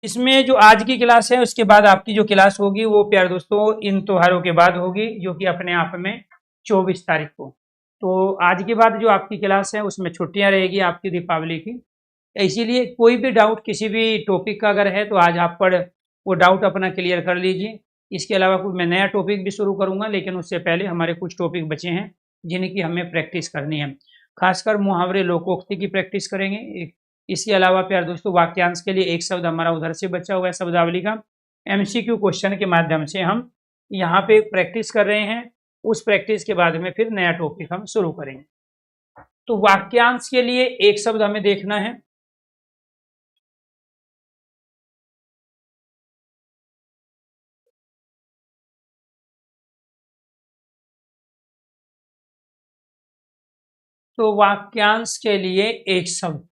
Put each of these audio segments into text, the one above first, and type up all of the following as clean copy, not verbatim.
इसमें जो आज की क्लास है उसके बाद आपकी जो क्लास होगी वो प्यारे दोस्तों इन त्योहारों के बाद होगी, जो कि अपने आप में 24 तारीख को। तो आज के बाद जो आपकी क्लास है उसमें छुट्टियां रहेगी आपकी दीपावली की। इसीलिए कोई भी डाउट किसी भी टॉपिक का अगर है तो आज आप पर वो डाउट अपना क्लियर कर लीजिए। इसके अलावा कोई मैं नया टॉपिक भी शुरू करूंगा, लेकिन उससे पहले हमारे कुछ टॉपिक बचे हैं जिनकी हमें प्रैक्टिस करनी है। खासकर मुहावरे लोकोक्ति की प्रैक्टिस करेंगे। इसके अलावा प्यारे दोस्तों वाक्यांश के लिए एक शब्द हमारा उधर से बचा हुआ है शब्दावली का, एमसीक्यू क्वेश्चन के माध्यम से हम यहाँ पे प्रैक्टिस कर रहे हैं। उस प्रैक्टिस के बाद में फिर नया टॉपिक हम शुरू करेंगे। तो वाक्यांश के लिए एक शब्द हमें देखना है। तो वाक्यांश के लिए एक शब्द,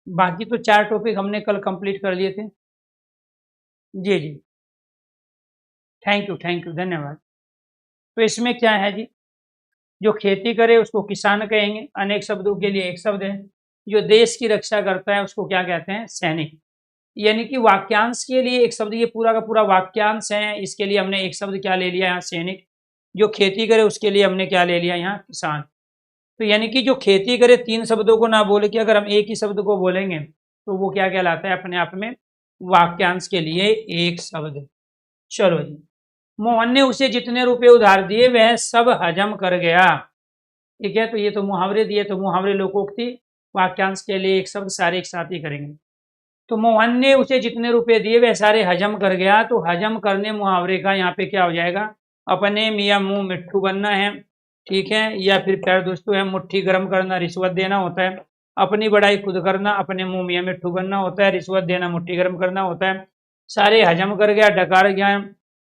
बाकी तो 4 टॉपिक हमने कल कंप्लीट कर लिए थे। जी जी, थैंक यू धन्यवाद। तो इसमें क्या है जी, जो खेती करे उसको किसान कहेंगे, अनेक शब्दों के लिए एक शब्द है। जो देश की रक्षा करता है उसको क्या कहते हैं, सैनिक। यानी कि वाक्यांश के लिए एक शब्द, ये पूरा का पूरा वाक्यांश है, इसके लिए हमने एक शब्द क्या ले लिया यहाँ, सैनिक। जो खेती करे उसके लिए हमने क्या ले लिया यहाँ, किसान। तो यानी कि जो खेती करे 3 शब्दों को ना बोले कि अगर हम एक ही शब्द को बोलेंगे तो वो क्या कहलाता है अपने आप में, वाक्यांश के लिए एक शब्द। चलो जी, मोहन ने उसे जितने रुपए उधार दिए वह सब हजम कर गया। ठीक है, तो ये तो मुहावरे दिए, तो मुहावरे लोकोक्ति, वाक्यांश के लिए एक शब्द, सारे एक साथ ही करेंगे। तो मोहन ने उसे जितने रुपए दिए वह सारे हजम कर गया। तो हजम करने मुहावरे का यहाँ पे क्या हो जाएगा, अपने मियाँ मुंह मिट्ठू बनना है। ठीक है, या फिर प्यारे दोस्तों है मुट्ठी गर्म करना, रिश्वत देना होता है। अपनी बड़ाई खुद करना, अपने मुंह मियाँ मिट्ठू बनना होता है। रिश्वत देना मुट्ठी गर्म करना होता है। सारे हजम कर गया, डकार गया,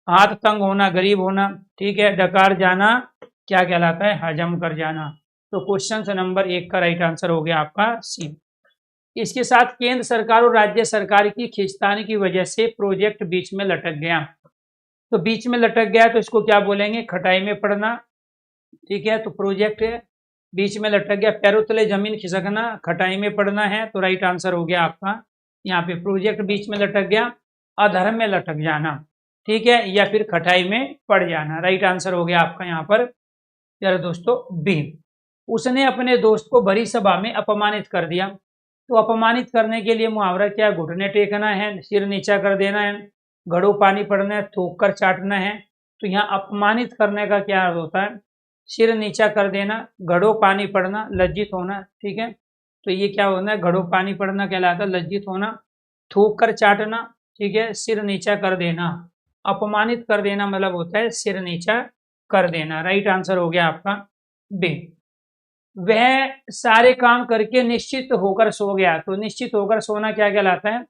हाथ तंग होना, गरीब होना। ठीक है, डकार जाना क्या कहलाता है, हजम कर जाना। तो क्वेश्चन नंबर 1 का राइट आंसर हो गया आपका सी। इसके साथ केंद्र सरकार और राज्य सरकार की खींचतान की वजह से प्रोजेक्ट बीच में लटक गया। तो बीच में लटक गया तो इसको क्या बोलेंगे, खटाई में पड़ना। ठीक है, तो प्रोजेक्ट बीच में लटक गया, पैरों तले जमीन खिसकना, खटाई में पड़ना है। तो राइट आंसर हो गया आपका यहाँ पे, प्रोजेक्ट बीच में लटक गया, अधर्म में लटक जाना। ठीक है, या फिर खटाई में पड़ जाना। राइट आंसर हो गया आपका यहाँ पर यार दोस्तों बी। उसने अपने दोस्त को भरी सभा में अपमानित कर दिया। तो अपमानित करने के लिए मुहावरा क्या, घुटने टेकना है, सिर नीचा कर देना है, घड़ों पानी पड़ना है, थूक कर चाटना है। तो यहाँ अपमानित करने का क्या अर्थ होता है, सिर नीचा कर देना, घड़ों पानी पड़ना, लज्जित होना। ठीक है, तो ये क्या होना है, घड़ों पानी पड़ना कहलाता है, लज्जित होना, थूक कर चाटना। ठीक है, सिर नीचा कर देना, अपमानित कर देना मतलब होता है सिर नीचा कर देना। राइट आंसर हो गया आपका बी। वह सारे काम करके निश्चित होकर सो गया। तो निश्चित होकर सोना क्या कहलाता है,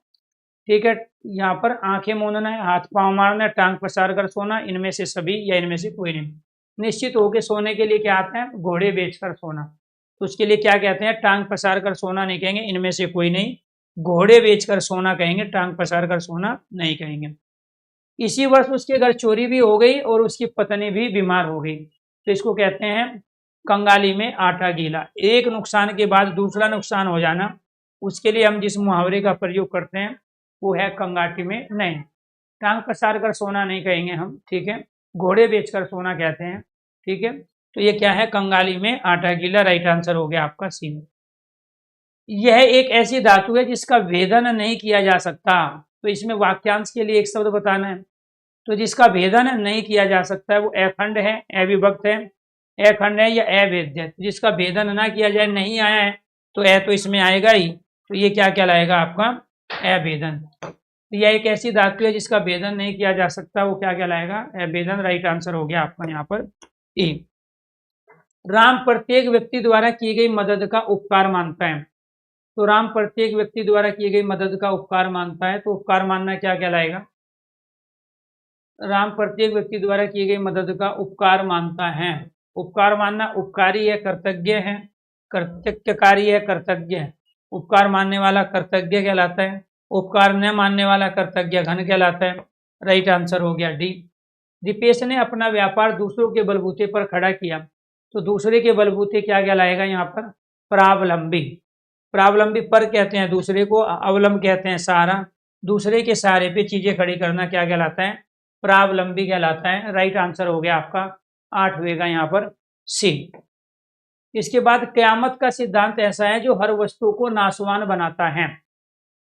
ठीक है, यहाँ पर आंखें मूंदना है, हाथ पांव मारना है, टांग पसार कर सोना, इनमें से सभी या इनमें से कोई नहीं। निश्चित होकर सोने के लिए क्या आता है, घोड़े बेचकर सोना। तो उसके लिए क्या कहते हैं, टांग पसार कर सोना नहीं कहेंगे, इनमें से कोई नहीं, घोड़े बेचकर सोना कहेंगे, टांग पसार कर सोना नहीं कहेंगे। इसी वर्ष उसके घर चोरी भी हो गई और उसकी पत्नी भी बीमार हो गई। तो इसको कहते हैं कंगाली में आटा गीला। एक नुकसान के बाद दूसरा नुकसान हो जाना, उसके लिए हम जिस मुहावरे का प्रयोग करते हैं वो है कंगाटी में नहीं। टांग पसार कर सोना नहीं कहेंगे हम, ठीक है, घोड़े बेचकर सोना कहते हैं। ठीक है, तो ये क्या है, कंगाली में आटा गीला। राइट आंसर हो गया आपका सी। यह एक ऐसी धातु है जिसका भेदन नहीं किया जा सकता। तो इसमें वाक्यांश के लिए एक शब्द बताना है। तो जिसका भेदन नहीं किया जा सकता है वो अखंड है, अविभक्त है, अखंड है या अभेद्य। जिसका भेदन ना किया जाए, नहीं आया है तो तो इसमें आएगा ही। तो ये क्या कहलाएगा आपका, अभेदन। तो यह एक ऐसी धातु है जिसका भेदन नहीं किया जा सकता, वो क्या कहलाएगा, अभेदन। राइट आंसर हो गया आपका यहाँ पर ए। राम प्रत्येक व्यक्ति द्वारा की गई मदद का उपकार मानता है। तो राम प्रत्येक व्यक्ति द्वारा की गई मदद का उपकार मानता है। तो उपकार मानना क्या कहलाएगा, राम प्रत्येक व्यक्ति द्वारा की गई मदद का उपकार मानता है। उपकार मानना उपकारी है, कर्तज्ञ है, कर्तव्यकारी है, कर्तज्ञ है। उपकार मानने वाला कर्तज्ञ कहलाता है, उपकार न मानने वाला कर्तज्ञ घन कहलाता है। राइट आंसर हो गया डी। दीपेश ने अपना व्यापार दूसरों के बलबूते पर खड़ा किया। तो दूसरे के बलबूते क्या कहलाएगा यहाँ पर? प्रावलंबी। प्रावलंबी पर कहते हैं दूसरे को, अवलंब कहते हैं सहारा। दूसरे के सहारे पे चीजें खड़ी करना क्या कहलाता है? प्रावलंबी कहलाता है। राइट आंसर हो गया आपका 8 होगा यहाँ पर सी। इसके बाद कयामत का सिद्धांत ऐसा है जो हर वस्तु को नाशवान बनाता है।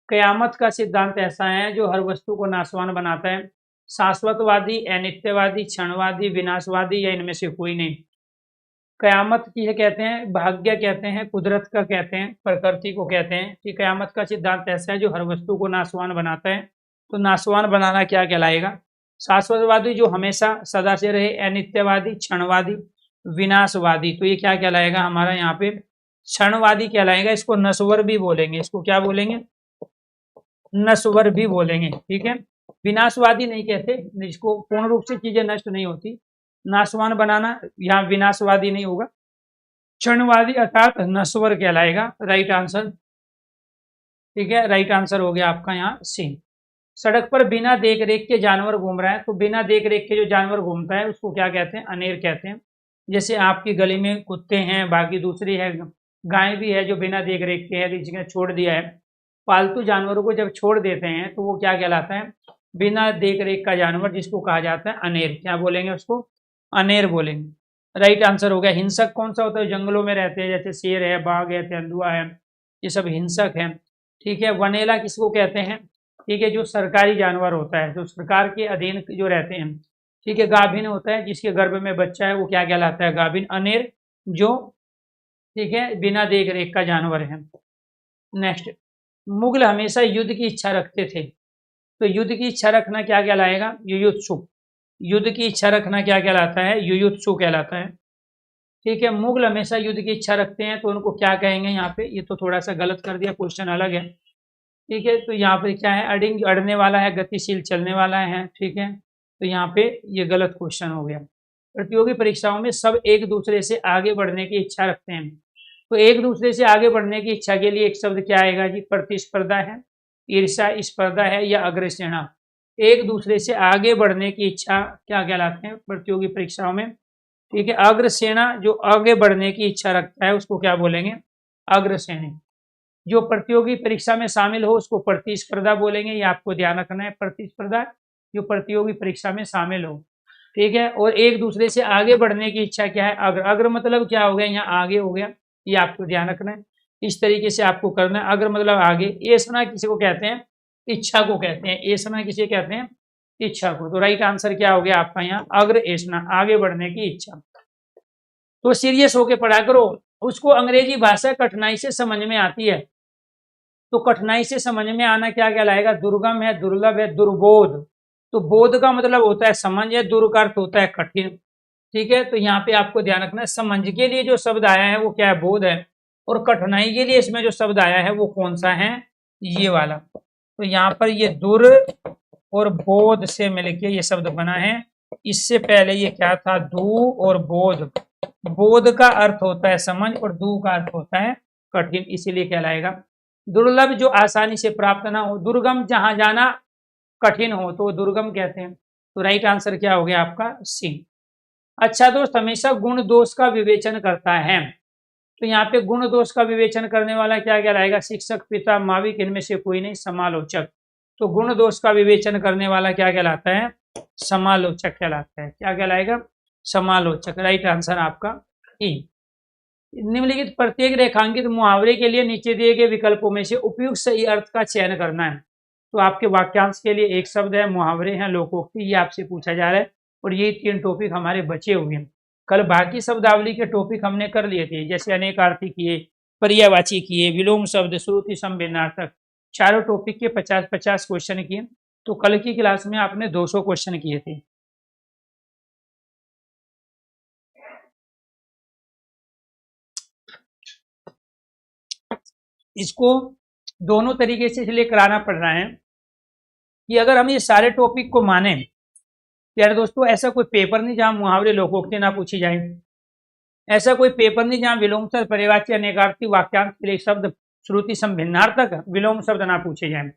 कयामत का सिद्धांत ऐसा है जो हर वस्तु को नाशवान बनाता है। शाश्वतवादी, अनित्यवादी, क्षणवादी, विनाशवादी या इनमें से कोई नहीं। कयामत की कहते हैं, भाग्य कहते हैं, कुदरत का कहते हैं, प्रकृति को कहते हैं कि कयामत का सिद्धांत ऐसा है जो हर वस्तु को नाशवान बनाता है। तो नाशवान बनाना क्या कहलाएगा? शाश्वतवादी जो हमेशा सदा से रहे, अनित्यवादी, क्षणवादी, विनाशवादी। तो ये क्या कहलाएगा हमारा यहाँ पे? क्षणवादी कहलाएगा। इसको नश्वर भी बोलेंगे। इसको क्या बोलेंगे? नश्वर भी बोलेंगे। ठीक है, विनाशवादी नहीं कहते, जिसको पूर्ण रूप से चीजें नष्ट नहीं होती। नाशवान बनाना, यहाँ विनाशवादी नहीं होगा, क्षणवादी अर्थात नश्वर कहलाएगा। Right answer. ठीक है, राइट आंसर हो गया आपका यहाँ सी। सड़क पर बिना देख रेख के जानवर घूम रहा है, तो बिना देख रेख के जो जानवर घूमता है उसको क्या कहते हैं? अनेर कहते हैं। जैसे आपकी गली में कुत्ते हैं, बाकी दूसरी है गाय भी है जो बिना देख रेख के है, जिसने छोड़ दिया है। पालतू जानवरों को जब छोड़ देते हैं तो वो क्या कहलाता है? बिना देख रेख का जानवर, जिसको कहा जाता है अनेर। क्या बोलेंगे उसको? अनेर बोलेंगे। राइट आंसर हो गया। हिंसक कौन सा होता है? जंगलों में रहते हैं, जैसे शेर है, बाघ है, तेंदुआ है, ये सब हिंसक है। ठीक है, वनेला किसको कहते हैं? ठीक है, जो सरकारी जानवर होता है, जो सरकार के अधीन जो रहते हैं। ठीक है, गाभिन होता है, जिसके गर्भ में बच्चा है वो क्या कहलाता है? गाभिन। अनेर जो ठीक है बिना देख रेख का जानवर है। नेक्स्ट, मुगल हमेशा युद्ध की इच्छा रखते थे, तो युद्ध की इच्छा रखना क्या कहलाएगा? युयुत्सुक। युद्ध की इच्छा रखना क्या कहलाता है? युयुत्सु कहलाता है। ठीक है, मुगल हमेशा युद्ध की इच्छा रखते हैं, तो उनको क्या कहेंगे यहाँ पे? ये तो थोड़ा सा गलत कर दिया, क्वेश्चन अलग है। ठीक है, तो यहाँ पे क्या है? अडिंग, अड़ने वाला है, गतिशील चलने वाला है। ठीक है, तो यहाँ पे ये गलत क्वेश्चन हो गया। प्रतियोगी परीक्षाओं में सब एक दूसरे से आगे बढ़ने की इच्छा रखते हैं, तो एक दूसरे से आगे बढ़ने की इच्छा के लिए एक शब्द क्या आएगा जी? प्रतिस्पर्धा है, ईर्ष्या स्पर्धा है, या अग्रसेना। एक दूसरे से आगे बढ़ने की इच्छा क्या कहलाते हैं प्रतियोगी परीक्षाओं में? ठीक है, अग्रसेना जो आगे बढ़ने की इच्छा रखता है उसको क्या बोलेंगे? अग्रसेनी। जो प्रतियोगी परीक्षा में शामिल हो उसको प्रतिस्पर्धा बोलेंगे। ये आपको ध्यान रखना है, प्रतिस्पर्धा जो प्रतियोगी परीक्षा में शामिल हो। ठीक है, और एक दूसरे से आगे बढ़ने की इच्छा क्या है? अग्र। अग्र मतलब क्या हो गया? यहाँ आगे हो गया, ये आपको ध्यान रखना है। इस तरीके से आपको करना है। अग्र मतलब आगे। एसना किसी को कहते हैं? इच्छा को कहते हैं। एसना किसे कहते हैं? इच्छा को। तो राइट आंसर क्या हो गया आपका यहाँ? अग्र एसना, आगे बढ़ने की इच्छा। तो सीरियस होके पढ़ा करो। उसको अंग्रेजी भाषा कठिनाई से समझ में आती है, तो कठिनाई से समझ में आना क्या कहलाएगा? दुर्गम है, दुर्लभ है, दुर्बोध। तो बोध का मतलब होता है समझ, है, दुर का अर्थ होता है कठिन। ठीक है, तो यहाँ पे आपको ध्यान रखना है, समझ के लिए जो शब्द आया है वो क्या है? बोध है। और कठिनाई के लिए इसमें जो शब्द आया है वो कौन सा है? ये वाला। तो यहाँ पर ये दुर और बोध से मिलके ये शब्द बना है। इससे पहले ये क्या था? दू और बोध। बोध का अर्थ होता है समझ और दू का अर्थ होता है कठिन, इसीलिए कहलाएगा। दुर्लभ जो आसानी से प्राप्त ना हो, दुर्गम जहां जाना कठिन हो तो दुर्गम कहते हैं। तो राइट आंसर क्या हो गया आपका? सी। अच्छा दोस्त हमेशा गुण दोष का विवेचन करता है, तो यहाँ पे गुण दोष का विवेचन करने वाला क्या कहलाएगा? शिक्षक, पिता, माविक, इनमें से कोई नहीं, समालोचक। तो गुण दोष का विवेचन करने वाला क्या कहलाता है? समालोचक कहलाता है। क्या कहलाएगा? समालोचक। राइट आंसर आपका ई। निम्नलिखित प्रत्येक रेखांकित मुहावरे के लिए नीचे दिए गए विकल्पों में से उपयुक्त सही अर्थ का चयन करना है। तो आपके वाक्यांश के लिए एक शब्द है, मुहावरे हैं, लोकोक्ति, ये आपसे पूछा जा रहा है। और ये 3 टॉपिक हमारे बचे हुए हैं। कल बाकी शब्दावली के टॉपिक हमने कर लिए थे, जैसे अनेकार्थी किए, पर्यायवाची किए, विलोम शब्द, श्रुति संवेदनार्थक, चारों टॉपिक के 50-50 क्वेश्चन किए। तो कल की क्लास में आपने 200 क्वेश्चन किए थे। इसको दोनों तरीके से इसलिए कराना पड़ रहा है कि अगर हम ये सारे टॉपिक को माने, यार दोस्तों ऐसा कोई पेपर नहीं जहां मुहावरे लोकोक्ति ना पूछी जाए, ऐसा कोई पेपर नहीं जहां विलोम शब्द, पर्यायवाची, अनेकार्थी, वाक्यांश के लिए शब्द, श्रुति संभिन्नार्थक, विलोम शब्द ना पूछे जाए।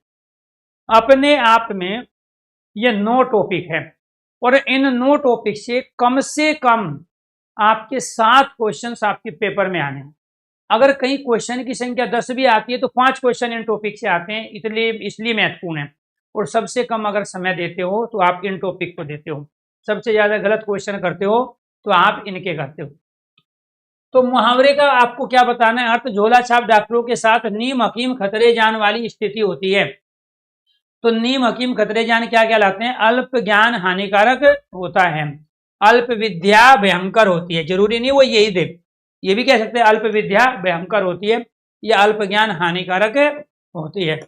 अपने आप में ये 9 टॉपिक है और इन 9 टॉपिक से कम आपके 7 क्वेश्चंस आपके पेपर में आने हैं। अगर कहीं क्वेश्चन की संख्या 10 भी आती है तो 5 क्वेश्चन इन टॉपिक से आते हैं, इसलिए महत्वपूर्ण है। और सबसे कम अगर समय देते हो तो आप इन टॉपिक को देते हो, सबसे ज्यादा गलत क्वेश्चन करते हो तो आप इनके करते हो। तो मुहावरे का आपको क्या बताना है अर्थ, झोला छाप डॉक्टरों के साथ नीम हकीम खतरे जान वाली स्थिति होती है। तो नीम हकीम खतरे जान क्या कहलाते हैं, अल्प ज्ञान हानिकारक होता है, अल्प विद्या भयंकर होती है। जरूरी नहीं वो यही दे, ये भी कह सकते हैं अल्प विद्या भयंकर होती है या अल्प ज्ञान हानिकारक होती है।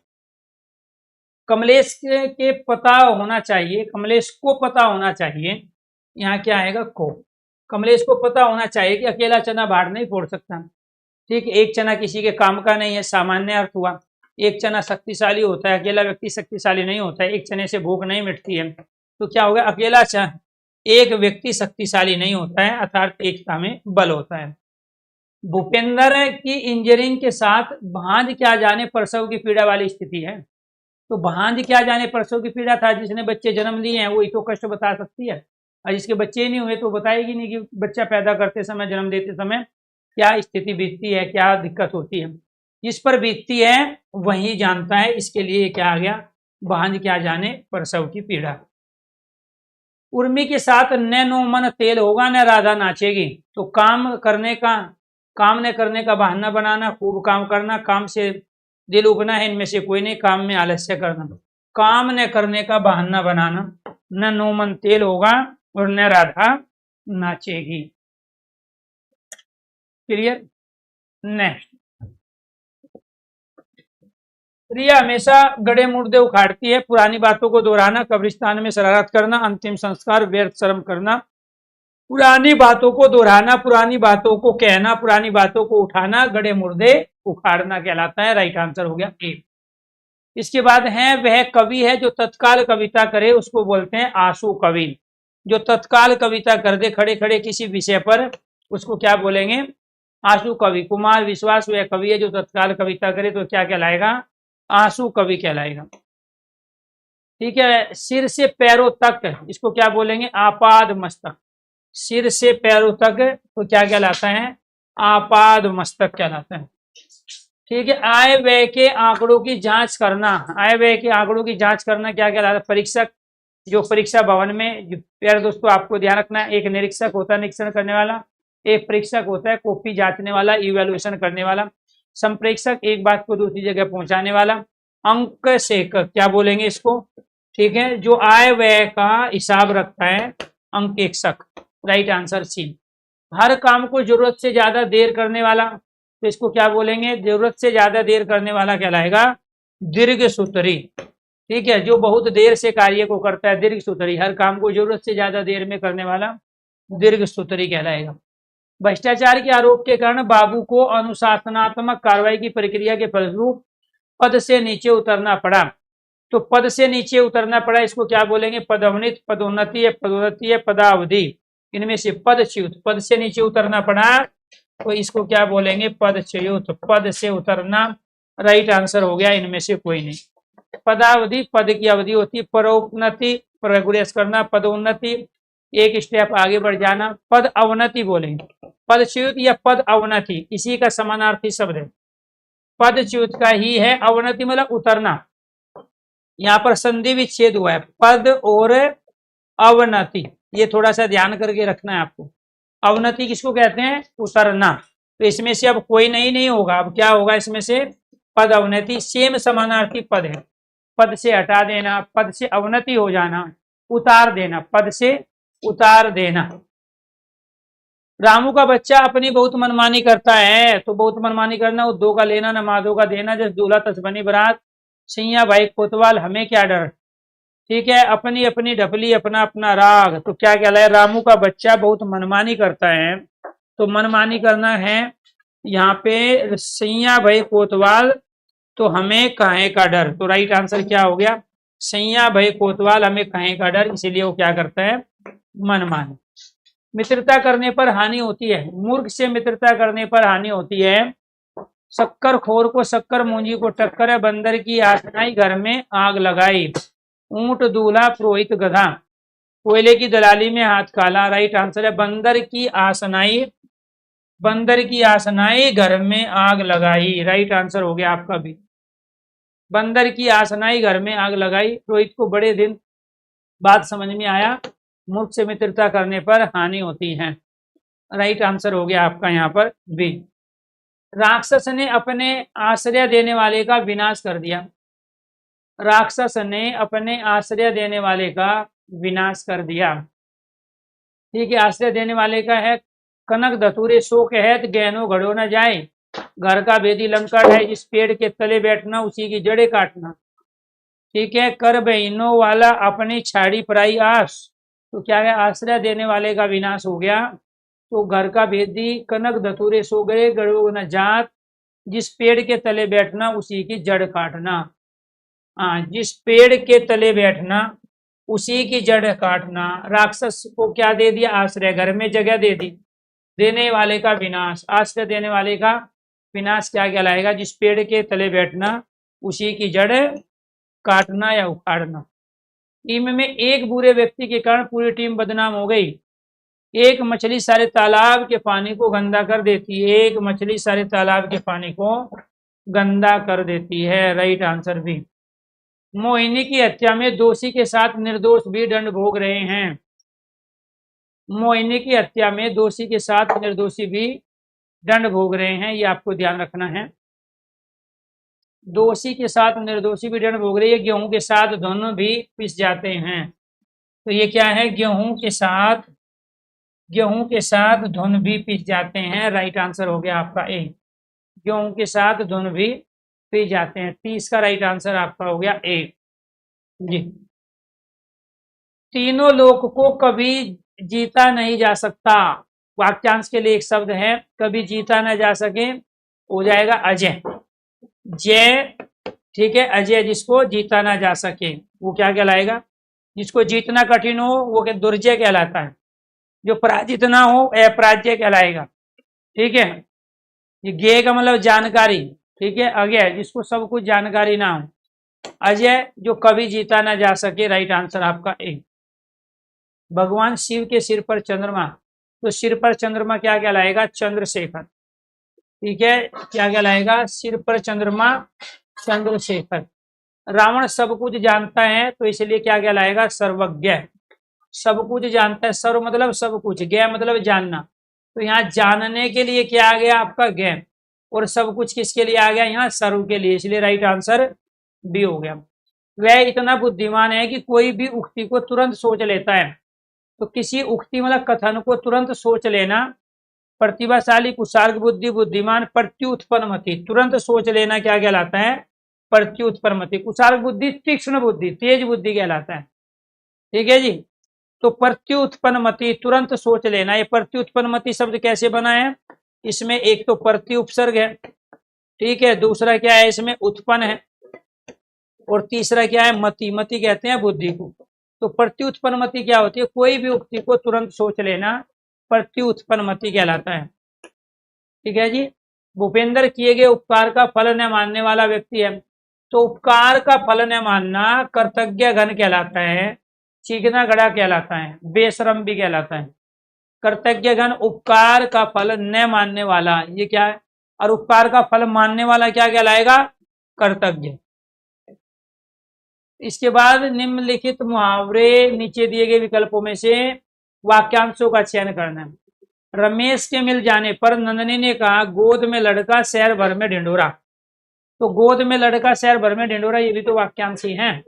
कमलेश के पता होना चाहिए, कमलेश को पता होना चाहिए, यहाँ क्या आएगा को। कमलेश को पता होना चाहिए कि अकेला चना बाढ़ नहीं फोड़ सकता। ठीक, एक चना किसी के काम का नहीं है, सामान्य अर्थ हुआ। एक चना शक्तिशाली होता है, अकेला व्यक्ति शक्तिशाली नहीं होता है, एक चने से भूख नहीं मिटती है। तो क्या होगा, अकेला एक व्यक्ति शक्तिशाली नहीं होता है, अर्थात एकता में बल होता है। भूपेंद्र की इंजीनियरिंग के साथ भांज क्या जाने प्रसव की पीड़ा वाली स्थिति है। तो भांज क्या जाने प्रसव की पीड़ा था, जिसने बच्चे जन्म लिए हैं वही तो कष्ट बता सकती है, और जिसके बच्चे ही नहीं हुए तो बताएगी नहीं कि बच्चा पैदा करते समय, जन्म देते समय क्या स्थिति बीतती है, क्या दिक्कत होती है। जिस पर बीतती है वही जानता है, इसके लिए क्या आ गया, भांज क्या जाने प्रसव की पीड़ा। उर्मी के साथ न नो मन तेल होगा न राधा नाचेगी। तो काम न करने का बहाना बनाना, खूब काम करना, काम से दिल उगना है, इनमें से कोई नहीं। काम में आलस्य करना, काम न करने का बहाना बनाना, न नो मन तेल होगा और न राधा नाचेगी। क्लियर। नेक्स्ट, प्रिया हमेशा गड़े मुर्दे उखाड़ती है, पुरानी बातों को दोहराना, कब्रिस्तान में शरारत करना, अंतिम संस्कार, व्यर्थ शर्म करना। पुरानी बातों को दोहराना, पुरानी बातों को कहना, पुरानी बातों को उठाना, गड़े मुर्दे उखाड़ना कहलाता है। राइट आंसर हो गया ए। इसके बाद है वह कवि है जो तत्काल कविता करे, उसको बोलते हैं आंसू कवि। जो तत्काल कविता कर दे खड़े खड़े किसी विषय पर, उसको क्या बोलेंगे, आंसू कवि। कुमार विश्वास वह कवि है जो तत्काल कविता करे, तो क्या कहलाएगा, आंसू कवि कहलाएगा। ठीक है। सिर से पैरों तक, इसको क्या बोलेंगे, आपाद मस्तक। सिर से पैरों तक तो क्या कहलाता है, आपाद मस्तक कहलाता है। ठीक है। आय व्यय के आंकड़ों की जांच करना, आय व्यय के आंकड़ों की जांच करना क्या कहलाता है, परीक्षक। जो परीक्षा भवन में, प्यारे दोस्तों आपको ध्यान रखना है, एक निरीक्षक होता है निरीक्षण करने वाला, एक परीक्षक होता है कॉपी जांचने वाला, इवैल्यूएशन करने वाला, संप्रेक्षक एक बात को दूसरी जगह पहुंचाने वाला, अंक सेकक क्या बोलेंगे इसको। ठीक है। जो आय व्यय का हिसाब रखता है, अंकेक्षक। राइट आंसर सी। हर काम को जरूरत से ज्यादा देर करने वाला, तो इसको क्या बोलेंगे, जरूरत से ज्यादा देर करने वाला कहलाएगा दीर्घ सूत्री। ठीक है। जो बहुत देर से कार्य को करता है, दीर्घ सूत्री। हर काम को जरूरत से ज्यादा देर में करने वाला दीर्घ सूत्री कहलाएगा। भ्रष्टाचार के आरोप के कारण बाबू को अनुशासनात्मक कार्रवाई की प्रक्रिया के फलस्वरूप पद से नीचे उतरना पड़ा। तो पद से नीचे उतरना पड़ा, इसको क्या बोलेंगे, पदोन्नति, पदोन्नति है, पदोन्नति है, पदावधि। इनमें से पदच्युत, पद से नीचे उतरना पड़ा, तो इसको क्या बोलेंगे, पदच्युत, पद से उतरना। राइट आंसर हो गया, इनमें से कोई नहीं। पदावधि पद की अवधि होती है, परोन्नति प्रोग्रेस करना, पदोन्नति एक स्टेप आगे बढ़ जाना, पद अवनति बोलेंगे। पदच्युत या पद अवनति इसी का समानार्थी शब्द है, पदच्युत का ही है, अवनति मतलब उतरना। यहाँ पर संधि विच्छेद हुआ है, पद और अवनति, ये थोड़ा सा ध्यान करके रखना है आपको। अवनति किसको कहते हैं, उतरना। तो इसमें से अब कोई नहीं होगा, अब क्या होगा इसमें से, पद अवनति सेम समानार्थी पद है। पद से हटा देना, पद से अवनति हो जाना, उतार देना, पद से उतार देना। रामू का बच्चा अपनी बहुत मनमानी करता है, तो बहुत मनमानी करना, दो का लेना न माधो का देना, जैसे दूल्हा तस्बनी बरात, सिया भाई कोतवाल हमें क्या डर। ठीक है। अपनी अपनी ढपली अपना अपना राग, तो क्या कहलाए, रामू का बच्चा बहुत मनमानी करता है, तो मनमानी करना है यहाँ पे सिया भाई कोतवाल, तो हमें काहे का डर। तो राइट आंसर क्या हो गया, सिया भाई कोतवाल हमें काहे का डर, इसीलिए वो क्या करता है, मनमानी। मित्रता करने पर हानि होती है, मूर्ख से मित्रता करने पर हानि होती है। शक्कर खोर को शक्कर मूंजी को टक्कर है, बंदर की आसनाई घर में आग लगाई, ऊंट दूल्हा पुरोहित गधा। कोयले की दलाली में हाथ काला, राइट आंसर है। बंदर की आसनाई, बंदर की आसनाई घर में आग लगाई, राइट आंसर हो गया आपका भी। बंदर की आसनाई घर में आग लगाई। रोहित को बड़े दिन बात समझ में आया, मूर्ख से मित्रता करने पर हानि होती है, राइट आंसर हो गया आपका यहाँ पर बी। राक्षस ने अपने आश्रय देने वाले का विनाश कर दिया, राक्षस ने अपने आश्रय देने वाले का विनाश कर दिया। ठीक है, आश्रय देने वाले का है कनक धतूरे सो कहत गहनो घड़ो न जाए, घर का भेदी लंका है, जिस पेड़ के तले बैठना उसी की जड़े काटना। ठीक है, कर बहनों वाला अपनी छाड़ी पराई आस, तो क्या है, आश्रय देने वाले का विनाश हो गया। तो घर का भेदी कनक धतूरे सो गए गड़ो न जात, जिस पेड़ के तले बैठना उसी की जड़ काटना। हाँ, जिस पेड़ के तले बैठना उसी की जड़ काटना। राक्षस को क्या दे दिया, आश्रय, घर में जगह दे दी। देने वाले का विनाश, आश्रय देने वाले का विनाश क्या कहलाएगा, जिस पेड़ के तले बैठना उसी की जड़ काटना या उखाड़ना। टीम में एक बुरे व्यक्ति के कारण पूरी टीम बदनाम हो गई। एक मछली सारे तालाब के पानी को गंदा कर देती है, एक मछली सारे तालाब के पानी को गंदा कर देती है, राइट आंसर भी। मोहिनी की हत्या में दोषी के साथ निर्दोष भी दंड भोग रहे हैं, मोहिनी की हत्या में दोषी के साथ निर्दोषी भी दंड भोग रहे हैं, ये आपको ध्यान रखना है। दोषी के साथ निर्दोषी भी दंड भोग रही है। गेहूं के साथ दोनों भी पिस जाते हैं, तो ये क्या है, गेहूं के साथ धुन भी पिस जाते हैं, राइट आंसर हो गया आपका ए। गेहूं के साथ धुन भी पिस जाते हैं, 30 का राइट आंसर आपका हो गया ए जी। तीनों लोक को कभी जीता नहीं जा सकता, वाक्यांश के लिए एक शब्द है, कभी जीता न जा सके, हो जाएगा अजय, जय। ठीक है, अजय जिसको जीता ना जा सके वो क्या कहलाएगा, जिसको जीतना कठिन हो वो क्या, दुर्जय कहलाता है। जो पराजित ना हो अपराजय कहलाएगा। ठीक है, ये ज्ञेय का मतलब जानकारी। ठीक है, अज्ञेय जिसको सब कुछ जानकारी ना हो, अजय जो कभी जीता ना जा सके, राइट आंसर आपका ए। भगवान शिव के सिर पर चंद्रमा, तो सिर पर चंद्रमा क्या कहलाएगा, चंद्रशेखर। ठीक है, क्या कहलाएगा, सिर पर चंद्रमा चंद्रशेखर। रावण सब कुछ जानता है, तो इसलिए क्या कहलाएगा, सर्वज्ञ। सब कुछ जानता है, सर्व मतलब सब कुछ, ज्ञ मतलब जानना, तो यहाँ जानने के लिए क्या आ गया आपका ज्ञ, और सब कुछ किसके लिए आ गया, यहाँ सर्व के लिए, इसलिए राइट आंसर बी हो गया। वह इतना बुद्धिमान है कि कोई भी उक्ति को तुरंत सोच लेता है, तो किसी उक्ति मतलब कथन को तुरंत सोच लेना, प्रतिभाशाली, कुशार्क बुद्धि, बुद्धिमान, प्रत्युत्पन्नमति, तुरंत सोच लेना क्या कहलाता है, प्रत्युत्पन्नमति। कुशार्क बुद्धि तीक्ष्ण बुद्धि, तेज बुद्धि कहलाता है। ठीक है जी, तो प्रत्युत्पन्नमति तुरंत सोच लेना। ये प्रत्युत्पन्नमति शब्द कैसे बना है, इसमें एक तो प्रत्यु उपसर्ग है, ठीक है, दूसरा क्या है, इसमें उत्पन्न है, और तीसरा क्या है, मति, मति कहते हैं बुद्धि को। तो प्रत्युत्पन्नमति क्या होती है, कोई भी उक्ति को तुरंत सोच लेना, प्रत्युत्पन्नमति कहलाता है। ठीक है जी। भूपेंद्र किए गए उपकार का फल न मानने वाला व्यक्ति है, तो उपकार का फल न मानना कर्तज्ञ घन कहलाता है, चीकना गड़ा कहलाता है, बेशरम भी कहलाता है। कर्तज्ञ घन उपकार का फल न मानने वाला, ये क्या है, और उपकार का फल मानने वाला क्या कहलाएगा, कर्तज्ञ। इसके बाद निम्नलिखित मुहावरे नीचे दिए गए विकल्पों में से वाक्यांशों का चयन करना है। रमेश के मिल जाने पर नंदनी ने कहा, गोद में लड़का शहर भर में ढिंढोरा, तो गोद में लड़का शहर भर में ढिंढोरा, ये भी तो वाक्यांश ही है।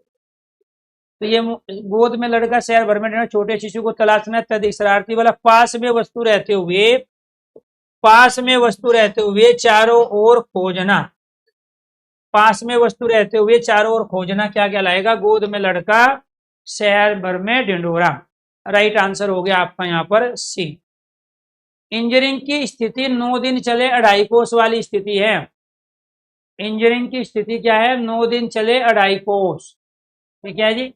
तो ये गोद में लड़का शहर भर में ढिंढोरा, छोटे शिशु को तलाशना, अत्यधिक शरारती वाला, पास में वस्तु रहते हुए चारों ओर खोजना, पास में वस्तु रहते हुए चारों ओर खोजना क्या कहलाएगा, गोद में लड़का शहर भर में ढिंढोरा, राइट आंसर हो गया आपका यहाँ पर सी। इंजीनियरिंग की स्थिति 9 दिन चले 2.5 कोस वाली स्थिति है। इंजीनियरिंग की स्थिति क्या है, 9 दिन चले 2.5 कोस। ठीक है जी,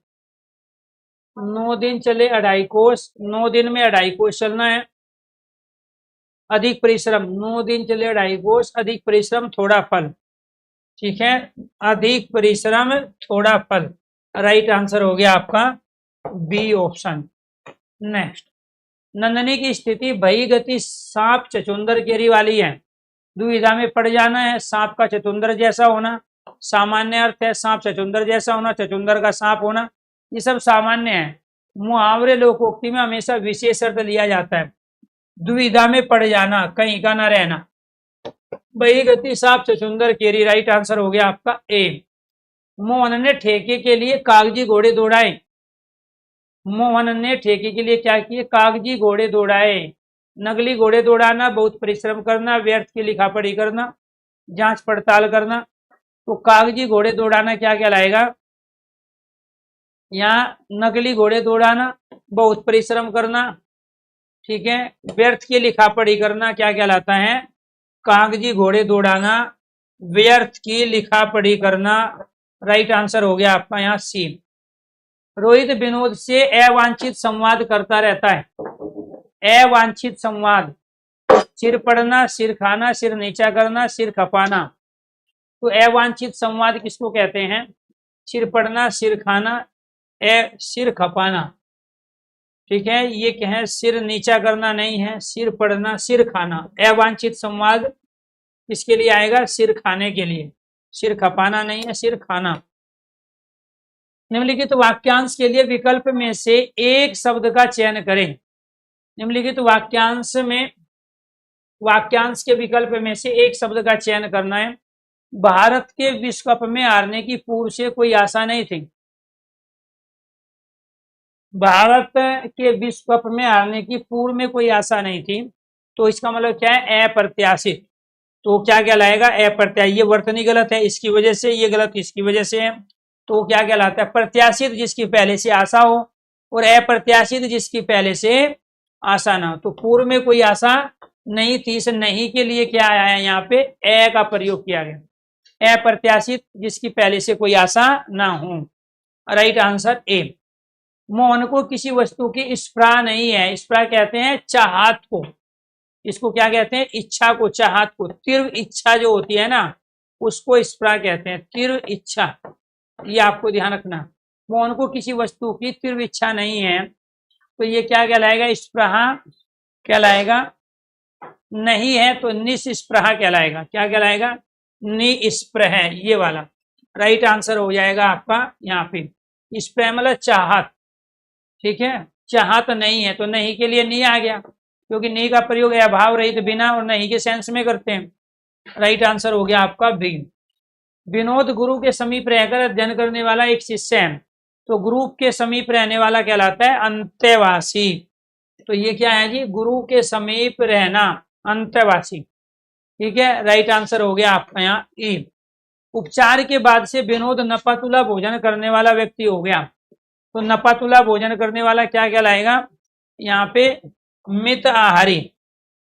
9 दिन चले 2.5 कोस, 9 दिन में 2.5 कोस चलना है। अधिक परिश्रम, 9 दिन चले 2.5 कोस, अधिक परिश्रम थोड़ा फल। ठीक है, अधिक परिश्रम थोड़ा फल, राइट आंसर हो गया आपका बी ऑप्शन। नेक्स्ट, नंदनी की स्थिति भई गति सांप चचुंदर केरी वाली है। दुविधा में पड़ जाना है। सांप का चचुंदर जैसा होना सामान्य अर्थ है, सांप चचुंदर जैसा होना, चचुंदर का सांप होना, ये सब सामान्य है। मुहावरे लोकोक्ति में हमेशा विशेष अर्थ लिया जाता है। दुविधा में पड़ जाना, कहीं का ना रहना। भई गति सांप चचुंदर केरी, राइट आंसर हो गया आपका ए। मोहन ने ठेके के लिए कागजी घोड़े दौड़ाए। मोहन ने ठेके के लिए क्या किए? कागजी घोड़े दौड़ाए। नकली घोड़े दौड़ाना, बहुत परिश्रम करना, व्यर्थ की लिखा पढ़ी करना, जांच पड़ताल करना। तो कागजी घोड़े दौड़ाना क्या कहलाएगा? यहाँ नकली घोड़े दौड़ाना, बहुत परिश्रम करना, ठीक है, व्यर्थ की लिखा पढ़ी करना क्या कहलाता है? कागजी घोड़े दौड़ाना, व्यर्थ की लिखा पढ़ी करना। राइट आंसर हो गया आपका यहाँ सी। रोहित विनोद से अवांछित संवाद करता रहता है। अवांछित संवाद, सिर पड़ना, सिर खाना, सिर नीचा करना, सिर खपाना। तो अवांछित संवाद किसको कहते हैं? सिर पड़ना, सिर खाना, सिर खपाना, ठीक है। ये क्या है? सिर नीचा करना नहीं है, सिर पड़ना, सिर खाना। अवांछित संवाद किसके लिए आएगा? सिर खाने के लिए। सिर खपाना नहीं है, सिर खाना। निम्नलिखित वाक्यांश के लिए विकल्प में से एक शब्द का चयन करें। निम्नलिखित वाक्यांश में, वाक्यांश के विकल्प में से एक शब्द का चयन करना है। भारत के विश्व कप में हारने की पूर्व से कोई आशा नहीं थी। भारत के विश्व कप में हारने की पूर्व में कोई आशा नहीं थी, तो इसका मतलब क्या है? अप्रत्याशित। तो क्या कहलाएगा? अप्रत्याशित। ये वर्तनी गलत है, इसकी वजह से, ये गलत इसकी वजह से है। तो क्या कहलाता है? प्रत्याशित जिसकी पहले से आशा हो, और अप्रत्याशित जिसकी पहले से आशा ना हो। तो पूर्व में कोई आशा नहीं थी, इस नहीं के लिए क्या आया है? यहाँ पे ए का प्रयोग किया गया। अप्रत्याशित जिसकी पहले से कोई आशा ना हो। Right answer A. मोहन को किसी वस्तु की स्पृहा नहीं है। स्पृहा कहते हैं चाहत को। इसको क्या कहते हैं? इच्छा को, चाहत को। तीव्र इच्छा जो होती है ना, उसको स्पृहा कहते हैं, तीव्र इच्छा। ये आपको ध्यान रखना। मोहन को किसी वस्तु की तीव्र इच्छा नहीं है, तो ये क्या कहलाएगा? स्पृहा कहलाएगा। नहीं है तो निस्पृहा कहलाएगा। क्या कहलाएगा? निस्पृह, ये वाला। राइट आंसर हो जाएगा आपका यहाँ पे। स्पृह मतलब चाहत, ठीक है। चाहत नहीं है तो नहीं के लिए नहीं आ गया, क्योंकि नहीं का प्रयोग अभाव रहित, बिना और नहीं के सेंस में करते हैं। राइट आंसर हो गया आपका बी। विनोद गुरु के समीप रहकर अध्ययन करने वाला एक शिष्य है, तो गुरु के समीप रहने वाला कहलाता है अंत्यवासी। तो ये क्या है जी? गुरु के समीप रहना, अंत्यवासी, ठीक है। राइट आंसर हो गया आपका यहाँ ई। उपचार के बाद से विनोद नपातुला भोजन करने वाला व्यक्ति हो गया, तो नपातुला भोजन करने वाला क्या कहलाएगा? यहाँ पे मित आहारी।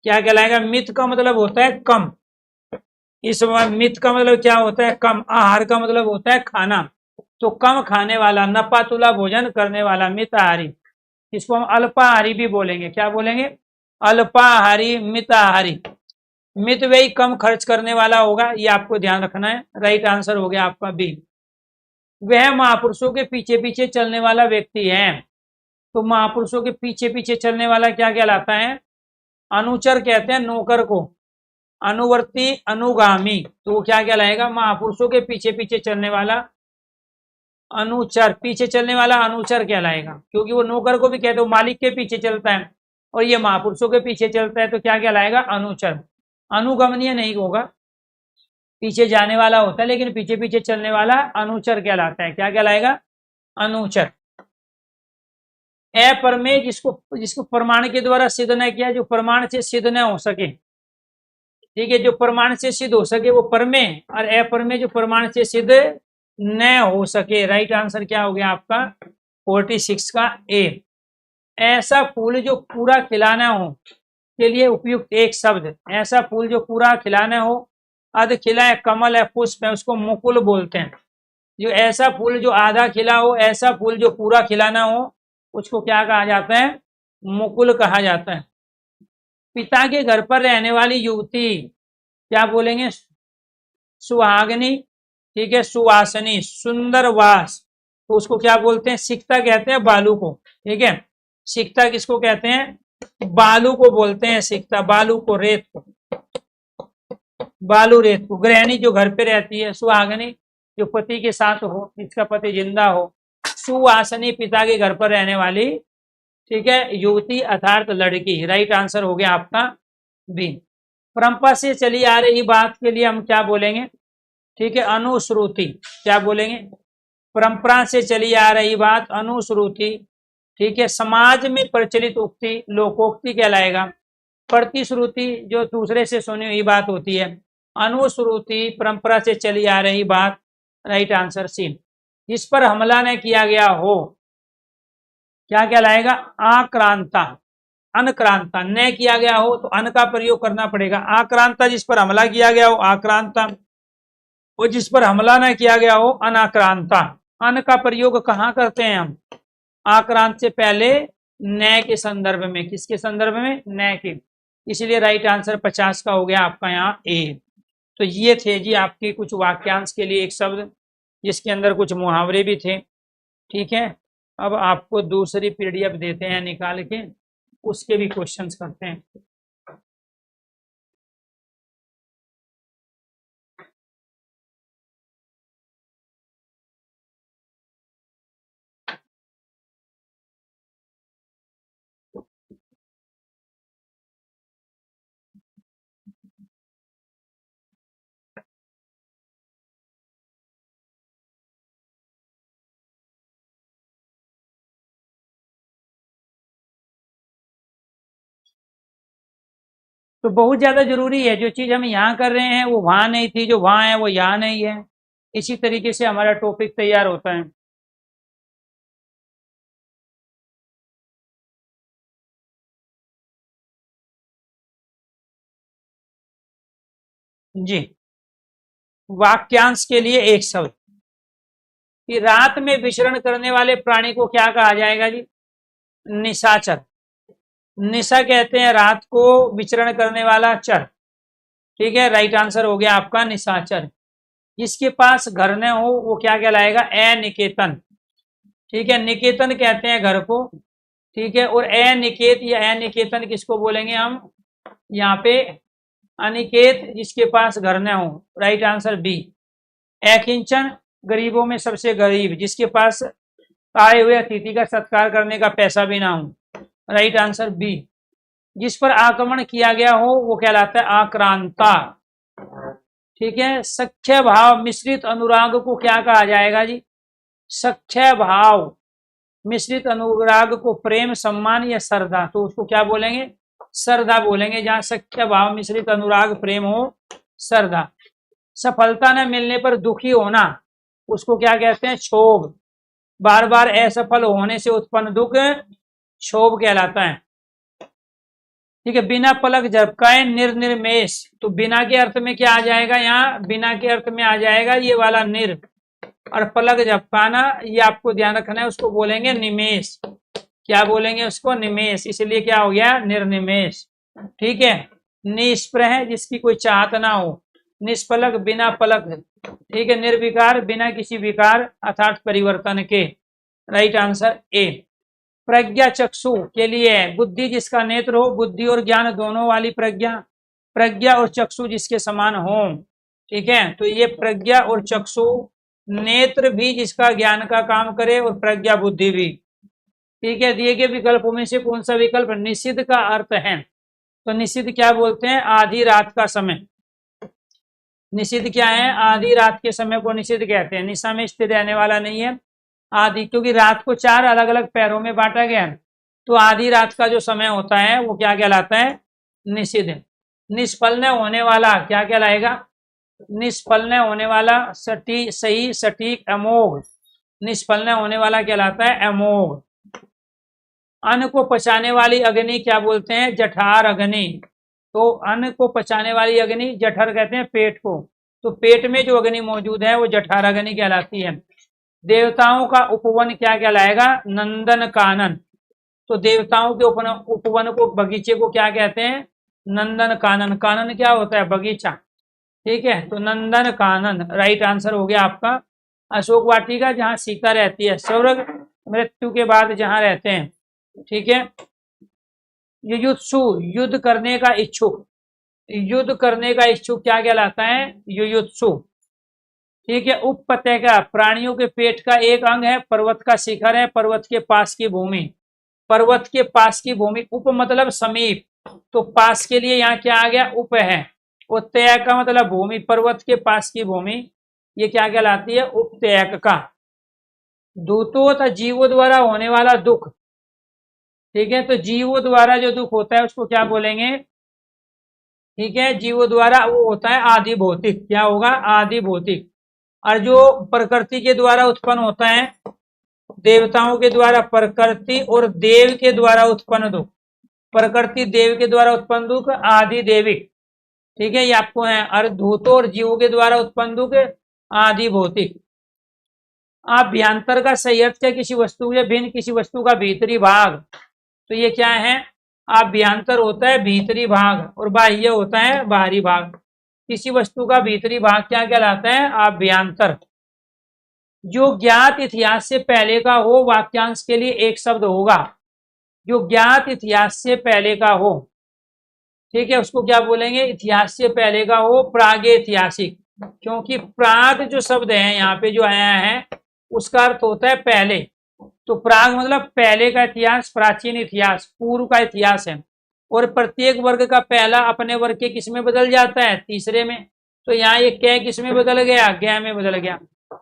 क्या कहलाएगा? मित का मतलब होता है कम। इस मित का मतलब क्या होता है? कम। आहार का मतलब होता है खाना, तो कम खाने वाला, नपातुला भोजन करने वाला, मिताहारी। इसको हम अल्पाहारी भी बोलेंगे। क्या बोलेंगे? अल्पाहारी, मिताहारी। मित व्यय कम खर्च करने वाला होगा, ये आपको ध्यान रखना है। राइट आंसर हो गया आपका बी। वह महापुरुषों के पीछे पीछे चलने वाला व्यक्ति है, तो महापुरुषों के पीछे पीछे चलने वाला क्या कहलाता है? अनुचर कहते हैं नौकर को। अनुवर्ती, अनुगामी, तो क्या कहलाएगा? महापुरुषों के पीछे पीछे चलने वाला अनुचर। पीछे चलने वाला अनुचर कहलाएगा, क्योंकि वो नौकर को भी कहते हैं, मालिक के पीछे चलता है, और ये महापुरुषों के पीछे चलता है, तो क्या कहलाएगा? अनुचर। अनुगमनीय नहीं होगा, पीछे जाने वाला होता है, लेकिन पीछे पीछे चलने वाला अनुचर कहलाता है। क्या कहलाएगा? अनुचर। अप्रमेय जिसको प्रमाण के द्वारा सिद्ध न किया, जो प्रमाण से सिद्ध न हो सके, ठीक है। जो प्रमाण से सिद्ध हो सके वो प्रमेय, और अप्रमेय जो प्रमाण से सिद्ध न हो सके। राइट आंसर क्या हो गया आपका? 46 का ए। ऐसा फूल जो पूरा खिलाना हो के लिए उपयुक्त एक शब्द। ऐसा फूल जो पूरा खिलाना हो, अर्ध खिला है, कमल है, पुष्प है, उसको मुकुल बोलते हैं। जो ऐसा फूल जो आधा खिला हो, ऐसा फूल जो पूरा खिलाना हो, उसको क्या कहा जाता है? मुकुल कहा जाता है। पिता के घर पर रहने वाली युवती क्या बोलेंगे? सुहागनी, ठीक है, सुवासनी, सुंदर वास, तो उसको क्या बोलते हैं? सिकता कहते हैं बालू को, ठीक है। सिकता किसको कहते हैं? बालू को बोलते हैं सिकता, बालू को, रेत को, बालू रेत को। गृहिणी जो घर पे रहती है, सुहागनी जो पति के साथ हो, जिसका पति जिंदा हो। सुवासनी पिता के घर पर रहने वाली, ठीक है, युवती अर्थात लड़की। राइट आंसर हो गया आपका बी। परंपरा से चली आ रही बात के लिए हम क्या बोलेंगे? ठीक है, अनुश्रुति। क्या बोलेंगे? परंपरा से चली आ रही बात अनुश्रुति। ठीक है, समाज में प्रचलित उक्ति लोकोक्ति कहलाएगा। प्रतिश्रुति जो दूसरे से सुनी हुई बात होती है। अनुश्रुति परंपरा से चली आ रही बात। Right answer C. जिस पर हमला न किया गया हो क्या कहलाएगा? आक्रांता। अनक्रांता, न किया गया हो तो अन का प्रयोग करना पड़ेगा। आक्रांता जिस पर हमला किया गया हो आक्रांता, और जिस पर हमला न किया गया हो अनाक्रांता। अन का प्रयोग कहाँ करते हैं हम? आक्रांत से पहले न के संदर्भ में। किसके संदर्भ में? न के। इसलिए राइट आंसर 50 का हो गया आपका यहाँ ए। तो ये थे जी आपके कुछ वाक्यांश के लिए एक शब्द, जिसके अंदर कुछ मुहावरे भी थे। ठीक है, अब आपको दूसरी पीडीएफ देते हैं निकाल के, उसके भी क्वेश्चंस करते हैं। तो बहुत ज्यादा जरूरी है, जो चीज हम यहाँ कर रहे हैं वो वहां नहीं थी, जो वहां है वो यहाँ नहीं है। इसी तरीके से हमारा टॉपिक तैयार होता है। जी, वाक्यांश के लिए एक शब्द कि रात में विचरण करने वाले प्राणी को क्या कहा जाएगा जी? निशाचर। निशा कहते हैं रात को विचरण करने वाला चर। ठीक है, राइट आंसर हो गया आपका निशाचर। जिसके पास घर न हो वो क्या कहलाएगा? अनिकेतन। ठीक है, निकेतन कहते हैं घर को। ठीक है, और अनिकेत या अनिकेतन किसको बोलेंगे हम? यहाँ पे अनिकेत जिसके पास घर न हो। Right answer B. अकिंचन गरीबों में सबसे गरीब, जिसके पास आए हुए अतिथि का सत्कार करने का पैसा भी ना हो। Right answer B. जिस पर आक्रमण किया गया हो वो कहलाता है आक्रांता। ठीक है, सख्य भाव मिश्रित अनुराग को क्या कहा जाएगा जी? सख्य भाव मिश्रित अनुराग को प्रेम, सम्मान या श्रद्धा, तो उसको क्या बोलेंगे? श्रद्धा बोलेंगे। जहां सख्य भाव मिश्रित अनुराग प्रेम हो, श्रद्धा। सफलता न मिलने पर दुखी होना, उसको क्या कहते हैं? क्षोभ। बार बार असफल होने से उत्पन्न दुख क्षोभ कहलाता है। ठीक है, बिना पलक झपकाए निर्निमेष, तो बिना के अर्थ में क्या आ जाएगा? यहाँ बिना के अर्थ में आ जाएगा ये वाला निर, और पलक झपकाना ये आपको ध्यान रखना है, उसको बोलेंगे निमेष। क्या बोलेंगे उसको? निमेष। इसलिए क्या हो गया? निर्निमेष। ठीक है, निष्प्रह जिसकी कोई चाहत ना हो, निष्पलक बिना पलक। ठीक है, निर्विकार बिना किसी विकार अर्थात परिवर्तन के। Right answer A. प्रज्ञा चक्षु के लिए बुद्धि जिसका नेत्र हो, बुद्धि और ज्ञान दोनों वाली प्रज्ञा। प्रज्ञा और चक्षु जिसके समान हो। ठीक है, तो ये प्रज्ञा और चक्षु, नेत्र भी जिसका ज्ञान का काम करे और प्रज्ञा बुद्धि भी। ठीक है, दिए गए विकल्पों में से कौन सा विकल्प निषिद्ध का अर्थ है? तो निषिद्ध क्या बोलते हैं? आधी रात का समय। निषिद्ध क्या है? आधी रात के समय को निषिद्ध कहते हैं। निशा में स्थिर रहने वाला नहीं है, आधी, क्योंकि रात को 4 अलग अलग पैरों में बांटा गया है, तो आधी रात का जो समय होता है वो क्या कहलाता है? निषिद्ध। निष्फल न होने वाला क्या कहलाएगा? निष्फल न होने वाला सही, सटीक, अमोघ। निष्फल न होने वाला कहलाता है अमोघ। अन्न को पचाने वाली अग्नि क्या बोलते हैं? जठार अग्नि। तो अन्न को पचाने वाली अग्नि जठर कहते हैं पेट को, तो पेट में जो अग्नि मौजूद है वो जठार अग्नि कहलाती है। देवताओं का उपवन क्या कहलाएगा? नंदन कानन। तो देवताओं के उपवन को, बगीचे को क्या कहते हैं? नंदन कानन। कानन क्या होता है? बगीचा। ठीक है, तो नंदन कानन राइट आंसर हो गया आपका। अशोक वाटिका जहाँ सीता रहती है, स्वर्ग मृत्यु के बाद जहाँ रहते हैं, ठीक है। युयुत्सु, युद्ध करने का इच्छुक, युद्ध करने का इच्छुक क्या कहलाता है? युयुत्सु। ठीक है। उपपत्य का, प्राणियों के पेट का एक अंग है, पर्वत का शिखर है, पर्वत के पास की भूमि, पर्वत के पास की भूमि। उप मतलब समीप, तो पास के लिए यहाँ क्या आ गया? उप है। उत्तयक का मतलब भूमि, पर्वत के पास की भूमि, ये क्या कहलाती है? उपतयक का। दूतों तथा जीवों द्वारा होने वाला दुख, ठीक है, तो जीवों द्वारा जो दुख होता है उसको क्या बोलेंगे? ठीक है, जीवों द्वारा वो होता है आदि भौतिक। क्या होगा? आदि भौतिक। और जो प्रकृति के द्वारा उत्पन्न होता है, देवताओं के द्वारा प्रकृति और देव के द्वारा उत्पन्न दुख, प्रकृति देव के द्वारा उत्पन्न दुख आदि देविक। ठीक है, ये आपको है। और धूतों और जीवों के द्वारा उत्पन्न दुख आदि भौतिक। अभ्यंतर का सही अर्थ क्या? किसी वस्तु के भिन्न, किसी वस्तु का भीतरी भाग, तो ये क्या है? अभ्यंतर होता है भीतरी भाग और बाह्य होता है बाहरी भाग। किसी वस्तु का भीतरी भाग क्या कहलाता है? अभ्यंतर। जो ज्ञात इतिहास से पहले का हो, वाक्यांश के लिए एक शब्द होगा। जो ज्ञात इतिहास से पहले का हो, ठीक है, उसको क्या बोलेंगे? इतिहास से पहले का हो, प्रागैतिहासिक। क्योंकि प्राग जो शब्द है यहाँ पे जो आया है, उसका अर्थ होता है पहले। तो प्राग मतलब पहले का इतिहास, प्राचीन इतिहास, पूर्व का इतिहास है। और प्रत्येक वर्ग का पहला अपने वर्ग के किस में बदल जाता है? तीसरे में। तो यहाँ ये कै किस में बदल गया? गै में बदल गया।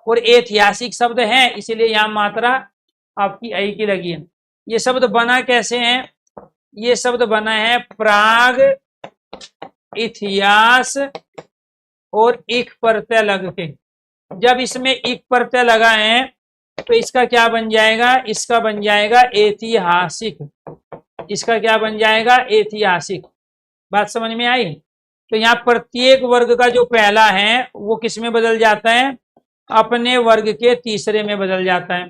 और ऐतिहासिक शब्द है, इसीलिए यहाँ मात्रा आपकी ऐ की लगी है। ये शब्द बना कैसे है? ये शब्द बना है प्राग, इतिहास और इक प्रत्यय लग के। जब इसमें इक प्रत्यय लगा है तो इसका क्या बन जाएगा? इसका बन जाएगा ऐतिहासिक। इसका क्या बन जाएगा? ऐतिहासिक। बात समझ में आई? तो यहाँ प्रत्येक वर्ग का जो पहला है वो किस में बदल जाता है? अपने वर्ग के तीसरे में बदल जाता है।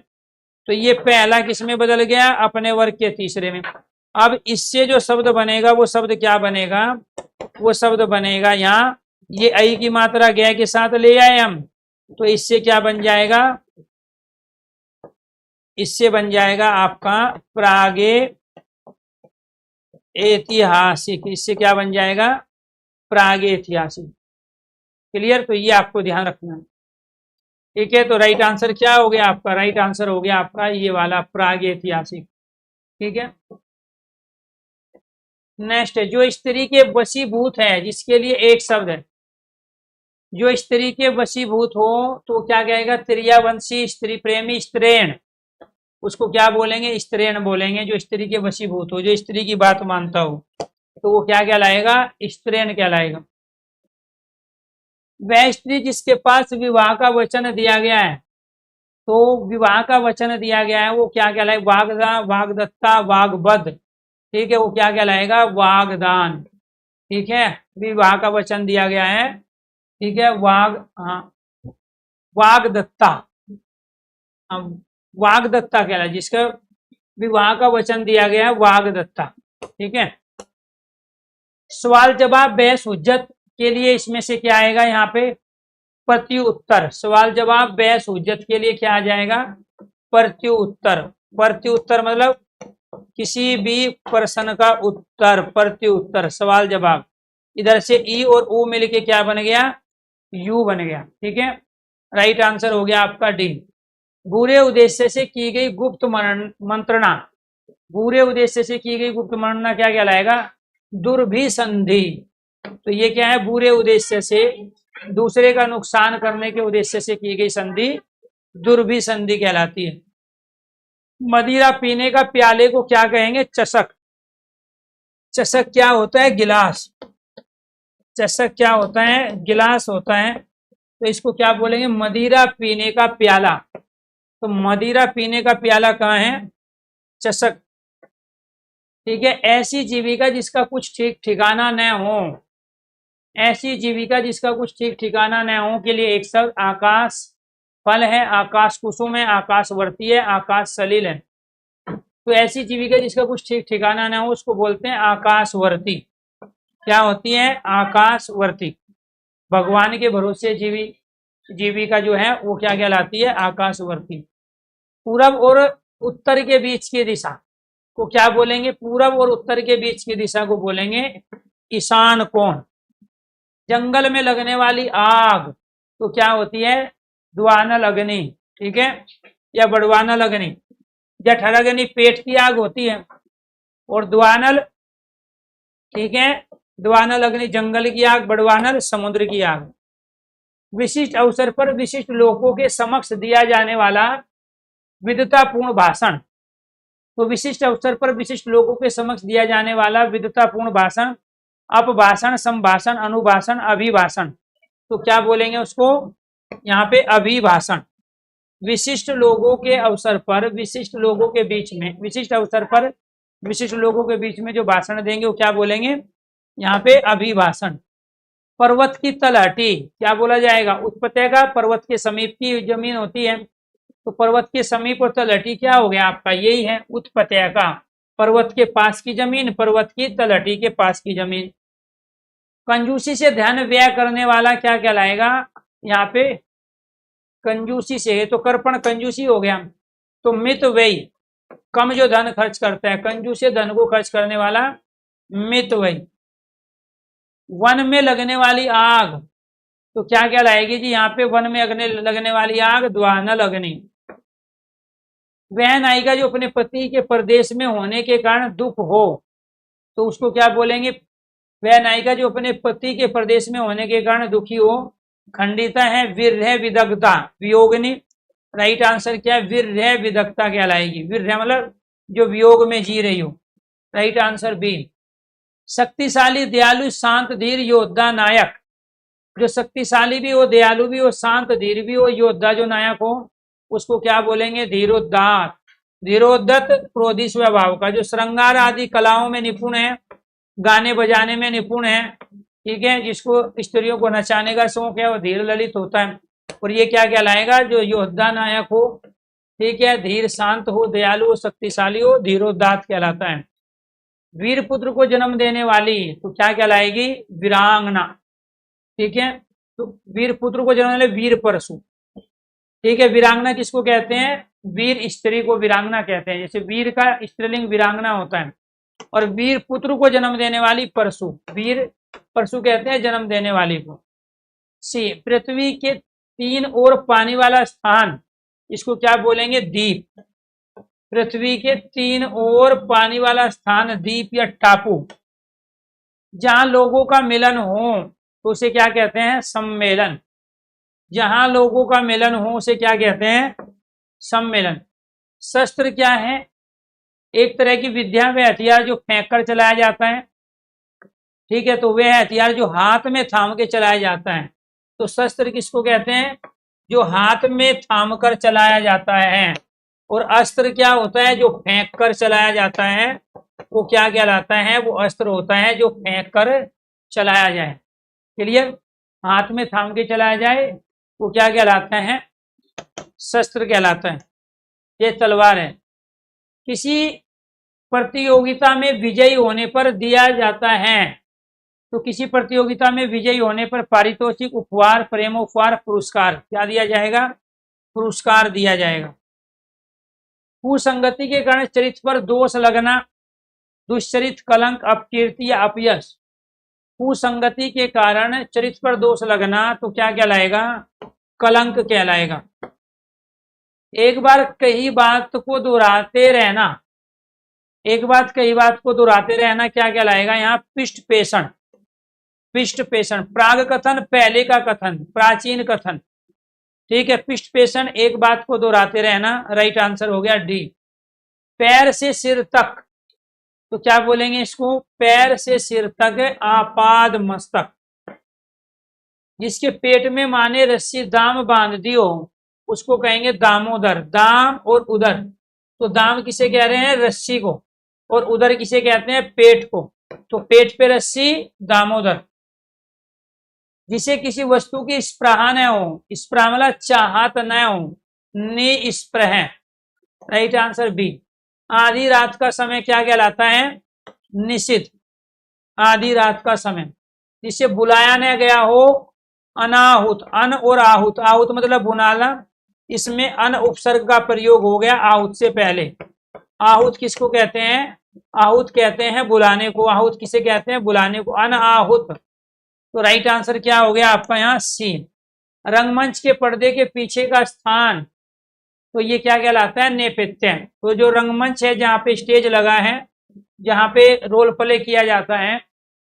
तो ये पहला किस में बदल गया? अपने वर्ग के तीसरे में। अब इससे जो शब्द बनेगा वो शब्द क्या बनेगा? वो शब्द बनेगा यहाँ, ये ऐ की मात्रा गै के साथ ले आए हम, तो इससे क्या बन जाएगा? इससे बन जाएगा आपका प्रागे ऐतिहासिक। इससे क्या बन जाएगा? प्रागे ऐतिहासिक। क्लियर? तो ये आपको ध्यान रखना है। ठीक है, तो राइट आंसर क्या हो गया आपका? राइट आंसर हो गया आपका ये वाला प्रागे ऐतिहासिक। ठीक है, नेक्स्ट है जो स्त्री के वशीभूत है, जिसके लिए एक शब्द है। जो स्त्री के वशीभूत हो तो क्या कहेगा? त्रियावंशी, स्त्री प्रेमी, स्त्रीण, उसको क्या बोलेंगे? स्त्रीण बोलेंगे। जो स्त्री के वशीभूत हो, जो स्त्री की बात मानता हो, तो वो क्या कहलाएगा? स्त्रीण कहलाएगा। वह स्त्री जिसके पास विवाह का वचन दिया गया है, तो विवाह का वचन दिया गया है वो क्या कहलाएगा? वागदा, वागदत्ता, वागबद्ध। ठीक है, वो क्या कहलाएगा? वागदान। ठीक है, विवाह का वचन दिया गया है, ठीक है, वागदत्ता, वागदत्ता कहलाए, जिसका विवाह का वचन दिया गया है, वागदत्ता। ठीक है, सवाल जवाब बहस हुज्जत के लिए इसमें से क्या आएगा? यहाँ पे प्रत्युत्तर। सवाल जवाब बहस हुज्जत के लिए क्या आ जाएगा? प्रत्युत्तर। प्रत्युत्तर मतलब किसी भी प्रश्न का उत्तर, प्रत्युत्तर, सवाल जवाब। इधर से ई और ऊ मिलके क्या बन गया? यू बन गया। ठीक है, राइट आंसर हो गया आपका डी। बुरे उद्देश्य से की गई गुप्त मंत्रणा, बुरे उद्देश्य से की गई गुप्त मंत्रणा क्या कहलाएगा? दुर्भिसंधि। तो ये क्या है? बुरे उद्देश्य से, दूसरे का नुकसान करने के उद्देश्य से की गई संधि दुर्भिसंधि कहलाती है। मदिरा पीने का प्याले को क्या कहेंगे? चषक। चषक क्या होता है? गिलास। चषक क्या होता है? गिलास होता है। तो इसको क्या बोलेंगे? मदिरा पीने का प्याला। तो मदिरा पीने का प्याला कहाँ है? चषक। ठीक है, ऐसी जीविका जिसका कुछ ठीक ठिकाना न हो, ऐसी जीविका जिसका कुछ ठीक ठिकाना न हो के लिए एक शब्द आकाश फल है, आकाश कुसुम है, आकाशवर्ती है, आकाश सलिल है। तो ऐसी जीविका जिसका कुछ ठीक ठिकाना न हो उसको बोलते हैं आकाशवर्ती। क्या होती है? आकाशवर्ती। भगवान के भरोसे जीविका जो है वो क्या कहलाती है? आकाशवर्ती। पूरब और उत्तर के बीच की दिशा, को क्या बोलेंगे? पूरब और उत्तर के बीच की दिशा को बोलेंगे ईशान कोण। जंगल में लगने वाली आग तो क्या होती है? द्वानल अग्नि, ठीक है, या बड़वानल अग्नि। जठराग्नि पेट की आग होती है, और द्वानल, ठीक है, द्वानल अग्नि जंगल की आग, बड़वानल समुद्र की आग। विशिष्ट अवसर पर विशिष्ट लोगों के समक्ष दिया जाने वाला विद्वतापूर्ण भाषण। तो विशिष्ट अवसर पर विशिष्ट लोगों के समक्ष दिया जाने वाला विद्वतापूर्ण भाषण अपभाषण, संभाषण, अनुभाषण, अभिभाषण। तो क्या बोलेंगे उसको? यहाँ पे अभिभाषण। विशिष्ट लोगों के अवसर पर विशिष्ट लोगों के बीच में, विशिष्ट अवसर पर विशिष्ट लोगों के बीच में जो भाषण देंगे वो क्या बोलेंगे? यहाँ पे अभिभाषण। पर्वत की तलहटी क्या बोला जाएगा? उत्पत्तिका पर्वत के समीप की जमीन होती है, तो पर्वत के समीप और तलहटी क्या हो गया आपका? यही है उत्पत्तिका, पर्वत के पास की जमीन, पर्वत की तलहटी के पास की जमीन। कंजूसी से धन व्यय करने वाला क्या कहलाएगा? यहाँ पे कंजूसी से, तो कर्पण कंजूसी हो गया। तो मित व्यय, कम जो धन खर्च करता है, कंजूसी धन को खर्च करने वाला मित व्यय। वन में लगने वाली आग तो क्या कहलाएगी जी? यहाँ पे वन में लगने वाली आग द्वानल अग्नि। वह नायिका जो अपने पति के परदेश में होने के कारण दुख हो तो उसको क्या बोलेंगे? वह नायिका जो अपने पति के परदेश में होने के कारण दुखी हो। खंडिता है विरह विदग्धा, वियोगिनी। राइट आंसर क्या है? विरह विदग्धा कहलाएगी। विरह मतलब जो वियोग में जी रही हो। Right answer B. शक्तिशाली, दयालु, शांत, धीर, योद्धा, नायक। जो शक्तिशाली भी हो, दयालु भी हो, शांत धीर भी हो, योद्धा जो नायक हो, उसको क्या बोलेंगे? धीरोदात्त। धीरोदत्त क्रोधी स्वभाव का, जो श्रृंगार आदि कलाओं में निपुण है, गाने बजाने में निपुण है, ठीक है, जिसको स्त्रियों को नचाने का शौक है, वो धीर ललित होता है। और ये क्या कहलाएगा? जो योद्धा नायक हो, ठीक है, धीर शांत हो, दयालु हो, शक्तिशाली हो, धीरोदात्त कहलाता है। वीर पुत्र को जन्म देने वाली तो क्या कहलाएगी? वीरांगना, ठीक है। तो वीर पुत्र को जन्म देने वीर परशु, ठीक है। वीरांगना किसको कहते हैं? वीर स्त्री को वीरांगना कहते हैं। जैसे वीर का स्त्रीलिंग वीरांगना होता है, और वीर पुत्र को जन्म देने वाली परशु, वीर परशु कहते हैं जन्म देने वाली को। सी, पृथ्वी के तीन ओर पानी वाला स्थान, इसको क्या बोलेंगे? द्वीप। पृथ्वी के तीन ओर पानी वाला स्थान द्वीप या टापू। जहां लोगों का मिलन हो तो उसे क्या कहते हैं? सम्मेलन। जहां लोगों का मिलन हो उसे क्या कहते हैं? सम्मेलन। शस्त्र क्या है? एक तरह की विद्या व हथियार जो फेंक कर चलाया जाता है, ठीक है, तो वह हथियार जो हाथ में थाम के चलाया जाता है। तो शस्त्र किसको कहते हैं? जो हाथ में थाम कर चलाया जाता है। और अस्त्र क्या होता है? जो फेंक कर चलाया जाता है, वो क्या कहलाता है? वो अस्त्र होता है जो फेंक कर चलाया जाए। क्लियर? हाथ में थाम के चलाया जाए वो क्या कहलाता है? शस्त्र कहलाता है। ये तलवार है। किसी प्रतियोगिता में विजयी होने पर दिया जाता है, तो किसी प्रतियोगिता में विजयी होने पर पारितोषिक, उपहार, प्रेमोपहार, पुरस्कार क्या दिया जाएगा? पुरस्कार दिया जाएगा। कुसंगति के कारण चरित्र पर दोष लगना, दुष्चरित, कलंक, अपकीर्ति या अपयश। कुसंगति के कारण चरित्र पर दोष लगना तो क्या कहलाएगा? कलंक कहलाएगा। एक बार कही बात को दोहराते रहना, एक बात कही बात को दोहराते रहना क्या कहलाएगा? यहाँ पृष्ठ पेषण। पृष्ठ पेषण, प्राग कथन, पहले का कथन, प्राचीन कथन, ठीक है। पृष्ठ पेषण, एक बात को दोहराते रहना। राइट आंसर हो गया डी। पैर से सिर तक तो क्या बोलेंगे इसको? पैर से सिर तक आपाद मस्तक। जिसके पेट में माँ ने रस्सी दाम बांध दी हो उसको कहेंगे दामोदर। दाम और उदर, तो दाम किसे कह रहे हैं? रस्सी को। और उदर किसे कहते हैं? पेट को। तो पेट पे रस्सी, दामोदर। जिसे किसी वस्तु की स्पृहा न हो, स्पृहा मतलब चाहत न हो, निस्पृह। Right answer B. आधी रात का समय क्या कहलाता है? निषिद्ध। आधी रात का समय। जिसे बुलाया न गया हो, अनाहुत। अन और आहुत, आहुत मतलब बुलाना, इसमें अन उपसर्ग का प्रयोग हो गया आहुत से पहले। आहूत किसको कहते हैं? आहूत कहते हैं बुलाने को। आहूत किसे कहते हैं? बुलाने को। अनाहुत। तो राइट आंसर क्या हो गया आपका यहाँ? सी। रंगमंच के पर्दे के पीछे का स्थान, तो ये क्या कहलाता है? नेपथ्य। तो जो रंगमंच है जहाँ पे स्टेज लगा है, जहाँ पे रोल प्ले किया जाता है,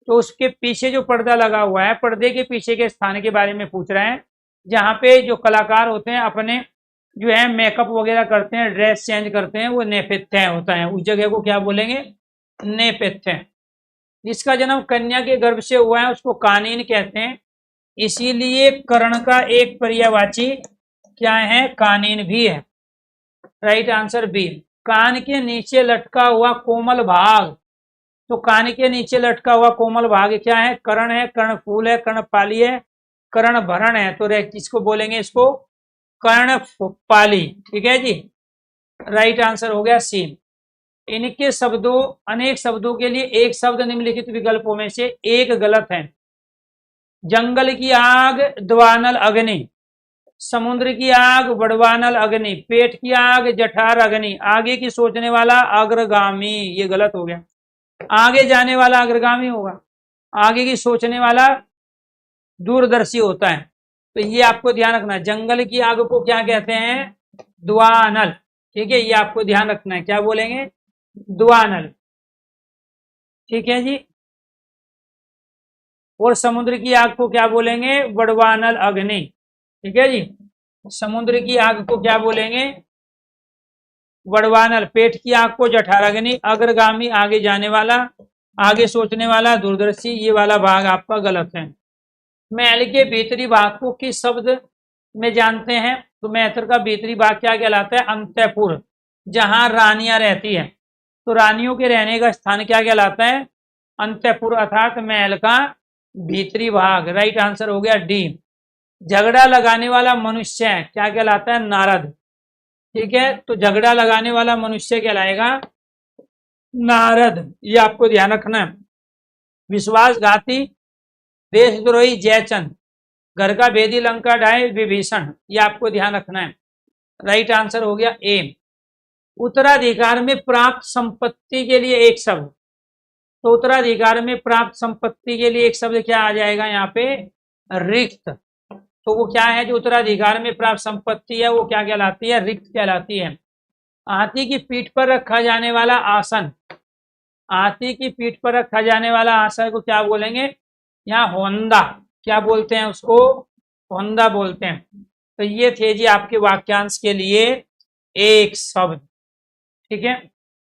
तो उसके पीछे जो पर्दा लगा हुआ है, पर्दे के पीछे के स्थान के बारे में पूछ रहे हैं, जहाँ पे जो कलाकार होते हैं अपने जो है मेकअप वगैरह करते हैं, ड्रेस चेंज करते हैं, वो नेपथ्य होता है। उस जगह को क्या बोलेंगे? नेपथ्य। जिसका जन्म कन्या के गर्भ से हुआ है उसको कानीन कहते हैं। इसीलिए कर्ण का एक पर्यायवाची क्या है? कानीन भी है। Right answer B. कान के नीचे लटका हुआ कोमल भाग, तो कान के नीचे लटका हुआ कोमल भाग क्या है? कर्ण है, कर्णफूल है, कर्णपाली है, कर्णभरण है। तो किसको बोलेंगे? इसको कर्णपाली। ठीक है जी, राइट आंसर हो गया सी। इनके शब्दों, अनेक शब्दों के लिए एक शब्द निम्नलिखित विकल्पों में से एक गलत है। जंगल की आग द्वानल अग्नि, समुद्र की आग बड़वानल अग्नि, पेट की आग जठार अग्नि, आगे की सोचने वाला अग्रगामी। ये गलत हो गया। आगे जाने वाला अग्रगामी होगा, आगे की सोचने वाला दूरदर्शी होता है। तो ये आपको ध्यान रखना है। जंगल की आग को क्या कहते हैं? द्वानल। ठीक है, ये आपको ध्यान रखना है। क्या बोलेंगे? द्वानल। ठीक है जी। और समुद्र की आग को क्या बोलेंगे? बड़वानल अग्नि। ठीक है जी। समुद्र की आग को क्या बोलेंगे? बड़वानल। पेट की आग को जठराग्नि। अग्रगामी आगे जाने वाला, आगे सोचने वाला, दूरदर्शी। ये वाला भाग आपका गलत है। महल के भीतरी भाग को किस शब्द में जानते हैं? तो महल का भीतरी भाग क्या कहलाता है? अंतःपुर, जहां रानियां रहती है। तो रानियों के रहने का स्थान क्या कहलाता है? अंतःपुर, अर्थात महल का भीतरी भाग। राइट आंसर हो गया डी। झगड़ा लगाने वाला मनुष्य क्या कहलाता है? नारद। ठीक है, तो झगड़ा लगाने वाला मनुष्य कहलाएगा नारद। ये आपको ध्यान रखना है। विश्वासघाती देशद्रोही जयचंद, घर का भेदी लंका ढाए विभीषण। ये आपको ध्यान रखना है। राइट आंसर हो गया ए। उत्तराधिकार में प्राप्त संपत्ति के लिए एक शब्द, तो उत्तराधिकार में प्राप्त संपत्ति के लिए एक शब्द क्या आ जाएगा यहाँ पे? रिक्त। तो वो क्या है? जो उत्तराधिकार में प्राप्त संपत्ति है वो क्या कहलाती है? रिक्त कहलाती है। हाथी की पीठ पर रखा जाने वाला आसन, हाथी की पीठ पर रखा जाने वाला आसन को क्या बोलेंगे? यहाँ होंदा। क्या बोलते हैं उसको? होंदा बोलते हैं। तो ये थे जी आपके वाक्यांश के लिए एक शब्द। ठीक है,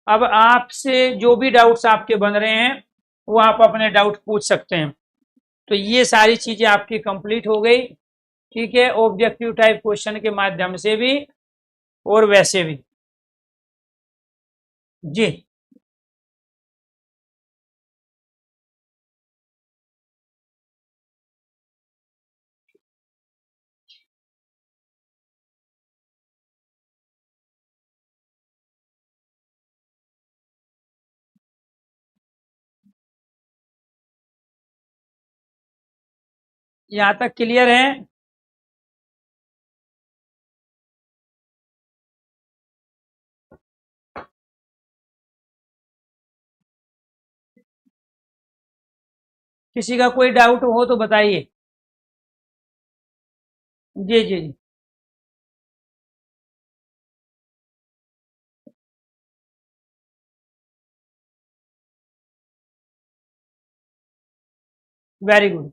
अब आपसे जो भी डाउट्स आपके बन रहे हैं वो आप अपने डाउट पूछ सकते हैं। तो ये सारी चीजें आपकी कंप्लीट हो गई। ठीक है, ऑब्जेक्टिव टाइप क्वेश्चन के माध्यम से भी और वैसे भी। जी, यहाँ तक क्लियर है? किसी का कोई डाउट हो तो बताइए। जी जी जी, वेरी गुड।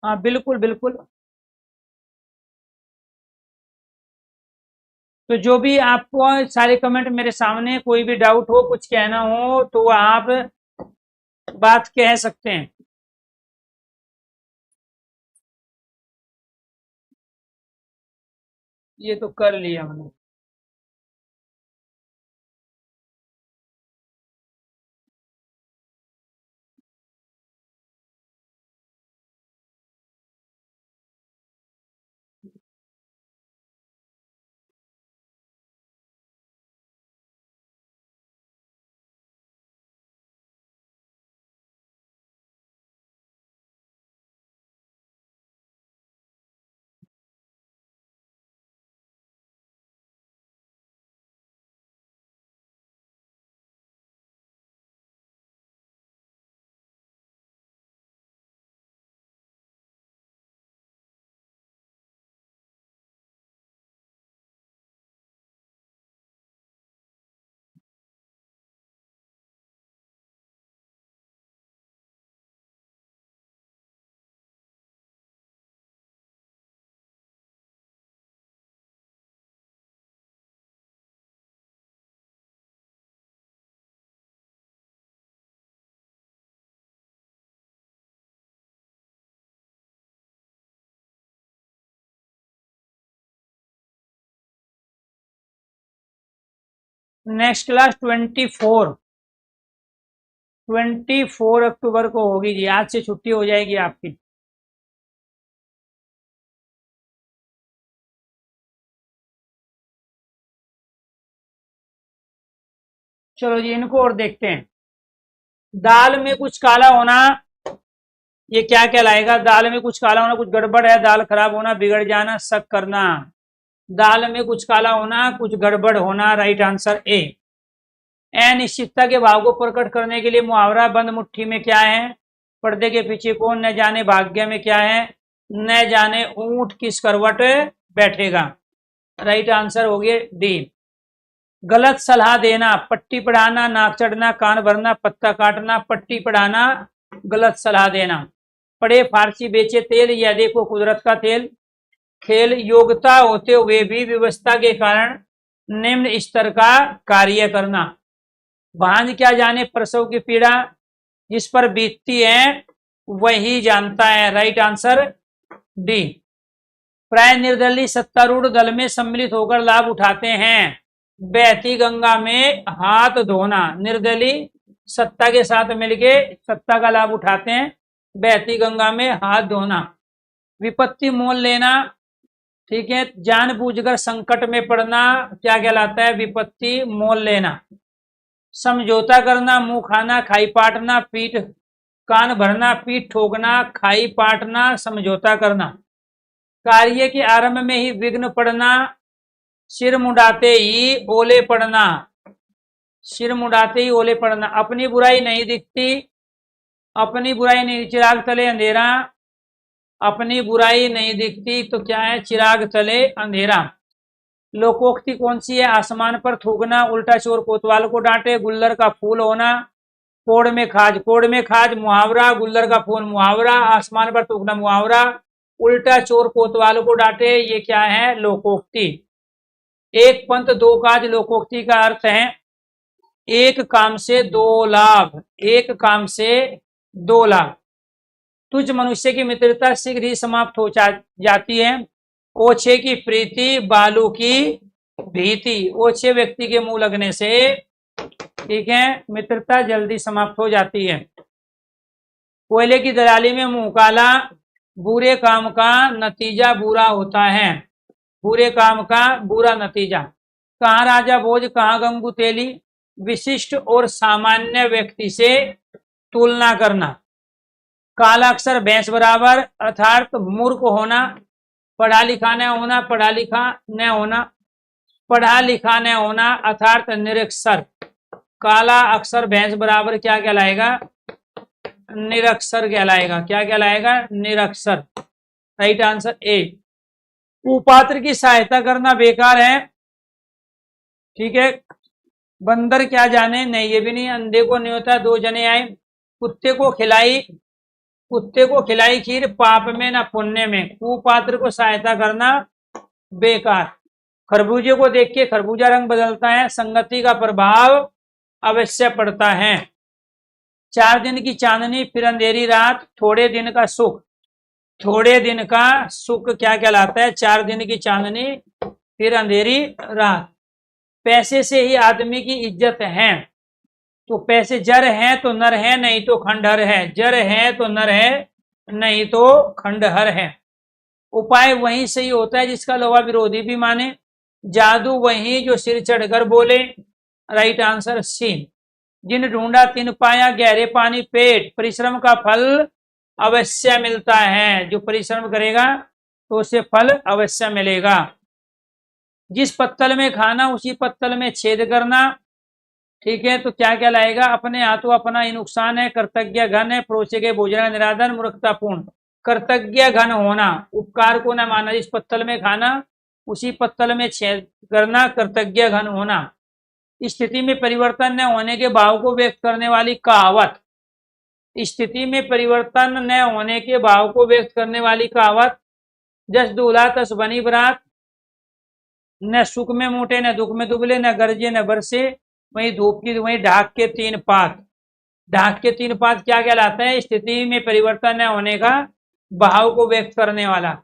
हाँ बिल्कुल बिल्कुल। तो जो भी आपको सारे कमेंट मेरे सामने, कोई भी डाउट हो, कुछ कहना हो तो आप बात कह सकते हैं। ये तो कर लिया हमने। नेक्स्ट क्लास 24 अक्टूबर को होगी जी। आज से छुट्टी हो जाएगी आपकी। चलो जी, इनको और देखते हैं। दाल में कुछ काला होना, ये क्या कहलाएगा? दाल में कुछ काला होना, कुछ गड़बड़ है, दाल खराब होना, बिगड़ जाना, शक करना। दाल में कुछ काला होना, कुछ गड़बड़ होना, राइट आंसर ए। अनिश्चितता के भाव को प्रकट करने के लिए मुहावरा बंद मुट्ठी में क्या है? पर्दे के पीछे कौन, न जाने भाग्य में क्या है? न जाने ऊंट किस करवट बैठेगा। राइट आंसर हो गया डी। गलत सलाह देना, पट्टी पढ़ाना, नाक चढ़ना, कान भरना, पत्ता काटना। पट्टी पढ़ाना, गलत सलाह देना। पढ़े फारसी बेचे तेल, या देखो कुदरत का तेल। खेल, योग्यता होते हुए भी व्यवस्था के कारण निम्न स्तर का कार्य करना। भांज क्या जाने प्रसव की पीड़ा, जिस पर बीतती है वही जानता है। Right answer D. प्राय निर्दलीय सत्तारूढ़ दल में सम्मिलित होकर लाभ उठाते हैं। बहती गंगा में हाथ धोना, निर्दलीय सत्ता के साथ मिलके सत्ता का लाभ उठाते हैं। बहती गंगा में हाथ धोना। विपत्ति मोल लेना, ठीक है, जानबूझकर संकट में पड़ना क्या कहलाता है? विपत्ति मोल लेना। समझौता करना, मुंह खाना, खाई पाटना, पीठ कान भरना, पीठ ठोकना, खाई पाटना, समझौता करना। कार्य के आरंभ में ही विघ्न पड़ना, सिर मुंडाते ही ओले पड़ना। सिर मुंडाते ही ओले पड़ना। अपनी बुराई नहीं दिखती, अपनी बुराई नहीं, चिराग तले अंधेरा। अपनी बुराई नहीं दिखती तो क्या है? चिराग तले अंधेरा। लोकोक्ति कौन सी है? आसमान पर थूकना, उल्टा चोर कोतवाल को डांटे, गुल्लर का फूल होना, कोड़ में खाज। कोड़ में खाज मुहावरा, गुल्लर का फूल मुहावरा, आसमान पर थूकना मुहावरा, उल्टा चोर कोतवाल को डांटे, ये क्या है? लोकोक्ति। एक पंथ दो काज लोकोक्ति का अर्थ है एक काम से दो लाभ। एक काम से दो लाभ। तुझ मनुष्य की मित्रता शीघ्र ही समाप्त हो जाती है। ओछे की प्रीति, बालू की भीति। ओछे व्यक्ति के मुंह लगने से, ठीक है, मित्रता जल्दी समाप्त हो जाती है। कोयले की दलाली में मुंह काला, बुरे काम का नतीजा बुरा होता है। बुरे काम का बुरा नतीजा। कहाँ राजा भोज, कहाँ गंगू तेली। विशिष्ट और सामान्य व्यक्ति से तुलना करना। काला अक्षर भैंस बराबर, अर्थात मूर्ख होना। पढ़ा लिखा न होना, पढ़ा लिखा न होना। पढ़ा लिखा न होना अर्थात निरक्षर। काला अक्षर भैंस बराबर क्या कहलाएगा? निरक्षर कहलाएगा। क्या कहलाएगा? निरक्षर। Right answer A. कुपात्र की सहायता करना बेकार है, ठीक है। बंदर क्या जाने, नहीं ये भी नहीं। अंधे को नहीं होता दो जने आए। कुत्ते को खिलाई खीर, पाप में ना पुण्य में। कुपात्र को सहायता करना बेकार। खरबूजे को देख के खरबूजा रंग बदलता है, संगति का प्रभाव अवश्य पड़ता है। 4 दिन की चांदनी फिर अंधेरी रात, थोड़े दिन का सुख। थोड़े दिन का सुख क्या कहलाता है? 4 दिन की चांदनी फिर अंधेरी रात। पैसे से ही आदमी की इज्जत है, तो पैसे जर है तो नर है, नहीं तो खंडहर है। जर है तो नर है, नहीं तो खंडहर है। उपाय वहीं सही होता है जिसका लोहा विरोधी भी माने। जादू वहीं जो सिर चढ़कर बोले। राइट आंसर सी। जिन ढूंढा तिन पाया, गहरे पानी पेट। परिश्रम का फल अवश्य मिलता है। जो परिश्रम करेगा तो उसे फल अवश्य मिलेगा। जिस पत्तल में खाना उसी पत्तल में छेद करना, ठीक है, तो क्या कहलाएगा? अपने हाथों अपना ही नुकसान है। कर्तज्ञ घन है, पड़ोसी के भोजन निराधन, मूर्खतापूर्ण। कर्तज्ञ घन होना, उपकार को न माना। जिस पत्तल में खाना उसी पत्तल में छेद करना, कर्तज्ञ घन होना। स्थिति में परिवर्तन न होने के भाव को व्यक्त करने वाली कहावत। स्थिति में परिवर्तन न होने के भाव को व्यक्त करने वाली कहावत। जस दूल्हा तस बनी बरात। न सुख में मोटे, न दुख में दुबले, न गरजे न बरसे। वहीं धूप की वहीं ढाक के 3 पात। ढाक के 3 पात क्या कहलाता है? स्थिति में परिवर्तन न होने का भाव को व्यक्त करने वाला।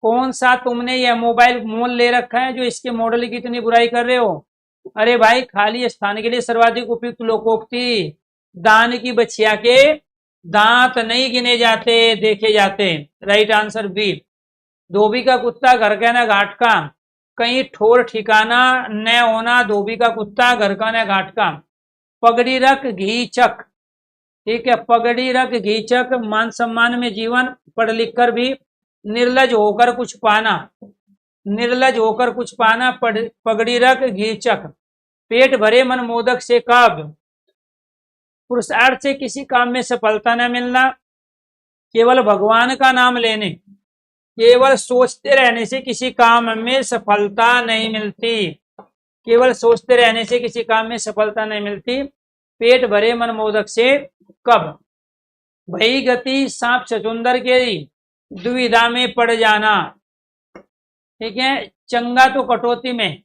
कौन सा तुमने यह मोबाइल मोल ले रखा है जो इसके मॉडल की इतनी बुराई कर रहे हो? अरे भाई, खाली स्थान के लिए सर्वाधिक उपयुक्त लोकोक्ति, दान की बछिया के दांत नहीं गिने जाते, देखे जाते। Right answer B. धोबी का कुत्ता घर का न घाट का, कहीं ठोर ठिकाना न होना, धोबी का कुत्ता घर का न घाट का। पगड़ी रख घी चक, ठीक है, पगड़ी रख घी चक, मान सम्मान में जीवन, पढ़ लिख कर भी निर्लज होकर कुछ पाना, निर्लज होकर कुछ पाना, पगड़ी रख घी चक। पेट भरे मन मोदक से काब, पुरुषार्थ से किसी काम में सफलता न मिलना, केवल भगवान का नाम लेने, केवल सोचते रहने से किसी काम में सफलता नहीं मिलती, केवल सोचते रहने से किसी काम में सफलता नहीं मिलती। पेट भरे मन मोदक से कब, भई गति सांप छछूंदर के दुविधा में पड़ जाना, ठीक है। चंगा तो कटौती में,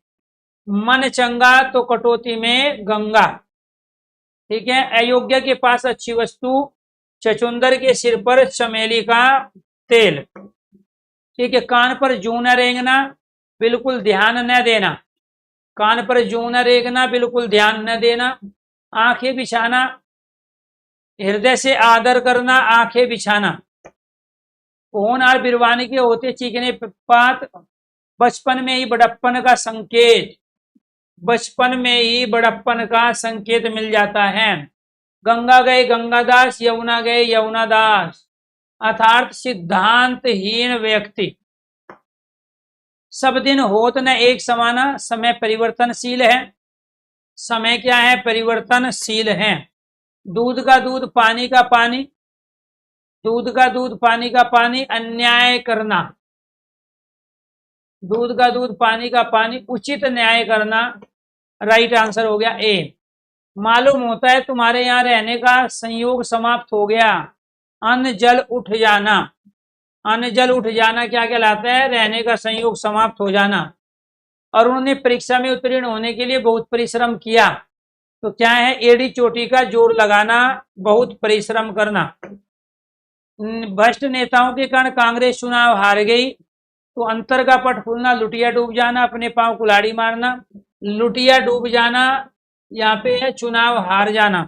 मन चंगा तो कटौती में गंगा, ठीक है। अयोग्य के पास अच्छी वस्तु, छछूंदर के सिर पर चमेली का तेल, ठीक है। कान पर जूं न रेंगना, बिल्कुल ध्यान न देना, कान पर जूं न रेंगना, बिल्कुल ध्यान न देना। आंखें बिछाना, हृदय से आदर करना, आंखें बिछाना। होनहार बिरवानी के होते चीखने पात, बचपन में ही बड़प्पन का संकेत, बचपन में ही बड़प्पन का संकेत मिल जाता है। गंगा गए गंगादास, यमुना गए यमुनादास, अर्थात सिद्धांतहीन व्यक्ति। सब दिन होत न एक समाना, समय परिवर्तनशील है, समय क्या है, परिवर्तनशील है। दूध का दूध पानी का पानी, दूध का दूध पानी का पानी, अन्याय करना, दूध का दूध पानी का पानी, उचित न्याय करना। राइट आंसर हो गया ए। मालूम होता है तुम्हारे यहाँ रहने का संयोग समाप्त हो गया, अन्न जल उठ जाना, अन्न जल उठ जाना क्या कहलाता है, रहने का संयोग समाप्त हो जाना। और उन्होंने परीक्षा में उत्तीर्ण होने के लिए बहुत परिश्रम किया, तो क्या है, एड़ी चोटी का जोर लगाना, बहुत परिश्रम करना। भ्रष्ट नेताओं के कारण कांग्रेस चुनाव हार गई, तो अंतर का पट खुलना, लुटिया डूब जाना, अपने पांव कुल्हाड़ी मारना, लुटिया डूब जाना, यहाँ पे है चुनाव हार जाना।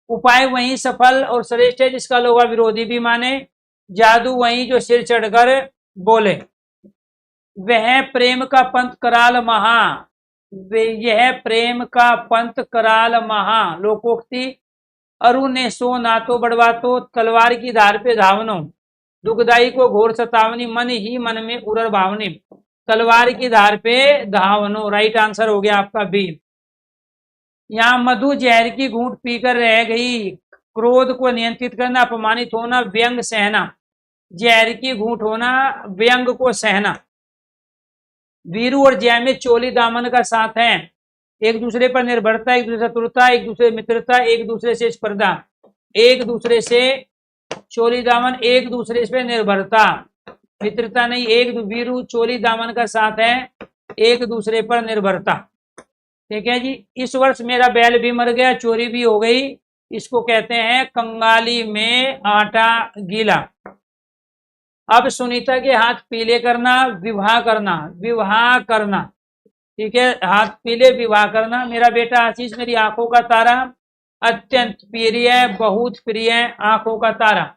उपाय वही सफल और श्रेष्ठ है जिसका लोग विरोधी भी माने, जादू वही जो सिर चढ़कर बोले। वह प्रेम का पंथ कराल महा, यह प्रेम का पंथ कराल महा, लोकोक्ति। अरु ने सो ना तो बढ़वा तो, तलवार की धार पे धावनो, दुखदाई को घोर सतावनी, मन ही मन में उरर भावनी, तलवार की धार पे धावनो। राइट आंसर हो गया आपका बी। यहाँ मधु जहर की घूंट पीकर रह गई, क्रोध को नियंत्रित करना, अपमानित होना, व्यंग सहना, जहर की घूंट होना, व्यंग को सहना। वीरू और जय में चोली दामन का साथ है, एक दूसरे पर निर्भरता, एक दूसरे शत्रुता, एक दूसरे मित्रता, एक दूसरे से स्पर्धा, एक दूसरे से चोली दामन, एक दूसरे से निर्भरता, मित्रता नहीं, एक वीरू चोली दामन का साथ है, एक दूसरे पर निर्भरता, ठीक है जी। इस वर्ष मेरा बैल भी मर गया, चोरी भी हो गई, इसको कहते हैं कंगाली में आटा गीला। अब सुनीता के हाथ पीले करना, विवाह करना, विवाह करना, ठीक है, हाथ पीले विवाह करना। मेरा बेटा आशीष मेरी आंखों का तारा, अत्यंत प्रिय, बहुत प्रिय, आंखों का तारा।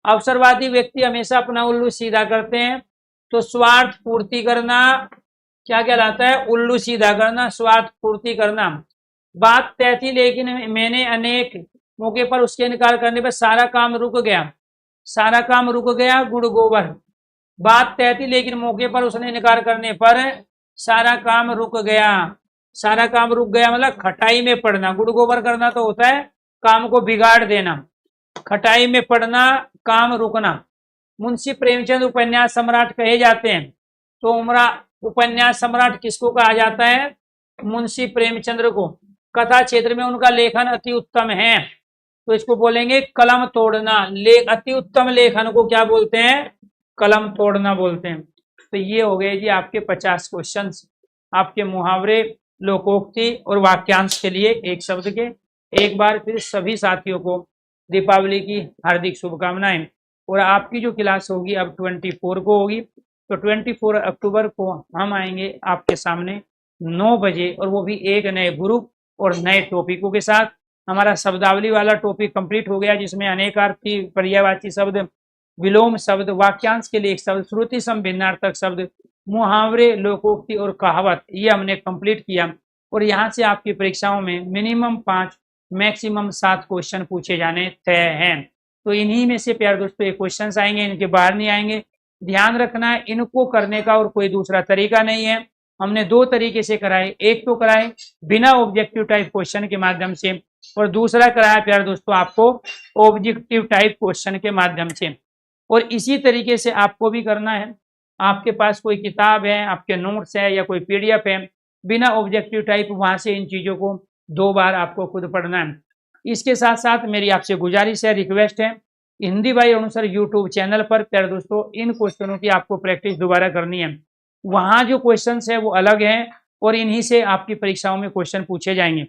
अवसरवादी व्यक्ति हमेशा अपना उल्लू सीधा करते हैं, तो स्वार्थ पूर्ति करना क्या कहलाता है, उल्लू सीधा करना, स्वार्थ पूर्ति करना। बात तय थी लेकिन मैंने अनेक मौके पर उसके इनकार करने पर सारा काम रुक गया, सारा काम रुक गया, गुड़ गोबर। बात तय थी लेकिन मौके पर उसने इनकार करने पर सारा काम रुक गया, सारा काम रुक गया मतलब खटाई में पड़ना। गुड़ गोबर करना तो होता है काम को बिगाड़ देना, खटाई में पड़ना, काम रुकना। मुंशी प्रेमचंद उपन्यास सम्राट कहे जाते हैं, तो उपन्यास सम्राट किसको कहा जाता है, मुंशी प्रेमचंद्र को। कथा क्षेत्र में उनका लेखन अति उत्तम है, तो इसको बोलेंगे कलम तोड़ना। अति उत्तम लेखन को क्या बोलते हैं, कलम तोड़ना बोलते हैं। तो ये हो गए जी आपके 50 क्वेश्चंस, आपके मुहावरे, लोकोक्ति और वाक्यांश के लिए एक शब्द के। एक बार फिर सभी साथियों को दीपावली की हार्दिक शुभकामनाएं। और आपकी जो क्लास होगी अब 24 को होगी, तो 24 अक्टूबर को हम आएंगे आपके सामने 9 बजे, और वो भी एक नए ग्रुप और नए टॉपिकों के साथ। हमारा शब्दावली वाला टॉपिक कंप्लीट हो गया, जिसमें अनेकार्थी, पर्यायवाची शब्द, विलोम शब्द, वाक्यांश के लिए एक शब्द, श्रुति सम भिन्नार्थक शब्द, मुहावरे, लोकोक्ति और कहावत, ये हमने कंप्लीट किया। और यहाँ से आपकी परीक्षाओं में मिनिमम 5 मैक्सिमम 7 क्वेश्चन पूछे जाने तय हैं। तो इन्हीं में से प्यारे दोस्तों ये क्वेश्चंस आएंगे, इनके बाहर नहीं आएंगे। ध्यान रखना है, इनको करने का और कोई दूसरा तरीका नहीं है। हमने 2 तरीके से कराए, एक तो कराए बिना ऑब्जेक्टिव टाइप क्वेश्चन के माध्यम से, और दूसरा कराया प्यारे दोस्तों आपको ऑब्जेक्टिव टाइप क्वेश्चन के माध्यम से। और इसी तरीके से आपको भी करना है। आपके पास कोई किताब है, आपके नोट्स है या कोई पीडीएफ है, बिना ऑब्जेक्टिव टाइप वहां से इन चीजों को 2 बार आपको खुद पढ़ना है। इसके साथ साथ मेरी आपसे गुजारिश है, रिक्वेस्ट है, Hindi by Arun sir YouTube channel पर प्यारे दोस्तों इन क्वेश्चनों की आपको प्रैक्टिस दोबारा करनी है। वहां जो क्वेश्चंस है वो अलग हैं, और इन्हीं से आपकी परीक्षाओं में क्वेश्चन पूछे जाएंगे।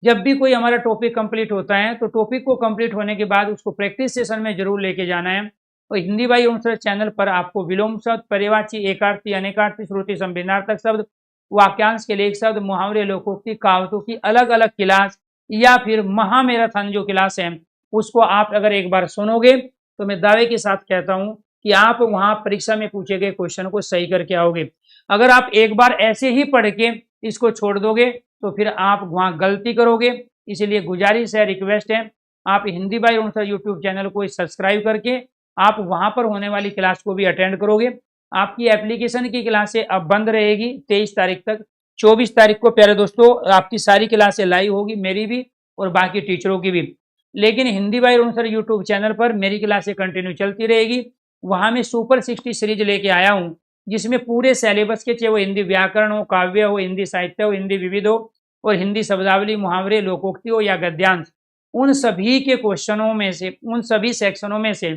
जब भी कोई हमारा टॉपिक कंप्लीट होता है, तो टॉपिक को कंप्लीट होने के बाद उसको प्रैक्टिस सेशन में जरूर लेके जाना है। और Hindi by Arun sir channel पर आपको विलोम शब्द, पर्यायवाची, एकार्थी, अनेकार्थी, श्रुति सम भिन्नार्थक शब्द, वाक्यांश के लिए एक शब्द, मुहावरे, लोकोक्ति, कहावतों की अलग अलग क्लास, या फिर महामैराथन जो क्लास है उसको आप अगर एक बार सुनोगे तो मैं दावे के साथ कहता हूं कि आप वहां परीक्षा में पूछे गए क्वेश्चन को सही करके आओगे। अगर आप एक बार ऐसे ही पढ़ के इसको छोड़ दोगे तो फिर आप वहां गलती करोगे। इसलिए गुजारिश है, रिक्वेस्ट है, आप Hindi by Arun sir YouTube channel को सब्सक्राइब करके आप वहां पर होने वाली क्लास को भी अटेंड करोगे। आपकी एप्लीकेशन की क्लासें अब बंद रहेगी 23 तारीख तक। 24 तारीख को प्यारे दोस्तों आपकी सारी क्लासें लाइव होगी, मेरी भी और बाकी टीचरों की भी। लेकिन Hindi by Arun sir YouTube channel पर मेरी क्लासें कंटिन्यू चलती रहेगी। वहां मैं सुपर 60 सीरीज लेके आया हूँ, जिसमें पूरे सिलेबस के, चाहे वो हिंदी व्याकरण हो, काव्य हो, हिंदी साहित्य हो, हिंदी विविध हो, और हिंदी शब्दावली, मुहावरे, लोकोक्ति हो या गद्यांश, उन सभी के क्वेश्चनों में से, उन सभी सेक्शनों में से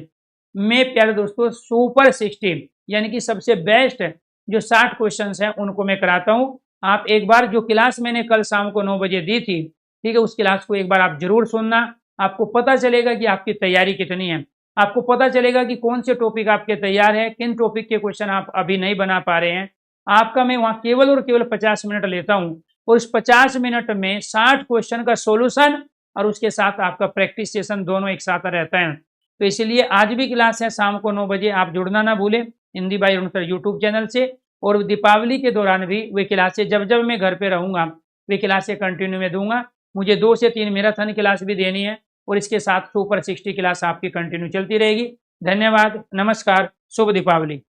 मैं प्यारे दोस्तों सुपर 60 यानी कि सबसे बेस्ट जो 60 क्वेश्चन हैं उनको मैं कराता हूं। आप एक बार जो क्लास मैंने कल शाम को 9 बजे दी थी, ठीक है, उस क्लास को एक बार आप जरूर सुनना। आपको पता चलेगा कि आपकी तैयारी कितनी है, आपको पता चलेगा कि कौन से टॉपिक आपके तैयार है, किन टॉपिक के क्वेश्चन आप अभी नहीं बना पा रहे हैं। आपका मैं वहां केवल और केवल 50 मिनट लेता हूं, और उस 50 मिनट में 60 क्वेश्चन का सोल्यूशन और उसके साथ आपका प्रैक्टिस सेशन दोनों एक साथ रहता है। तो इसलिए आज भी क्लास है शाम को 9 बजे, आप जुड़ना ना भूलें Hindi by Arun sir YouTube channel से। और दीपावली के दौरान भी वे क्लासें जब जब मैं घर पे रहूंगा वे क्लासें कंटिन्यू में दूंगा। मुझे 2 से 3 मैराथन क्लास भी देनी है, और इसके साथ सुपर 60 क्लास आपकी कंटिन्यू चलती रहेगी। धन्यवाद, नमस्कार, शुभ दीपावली।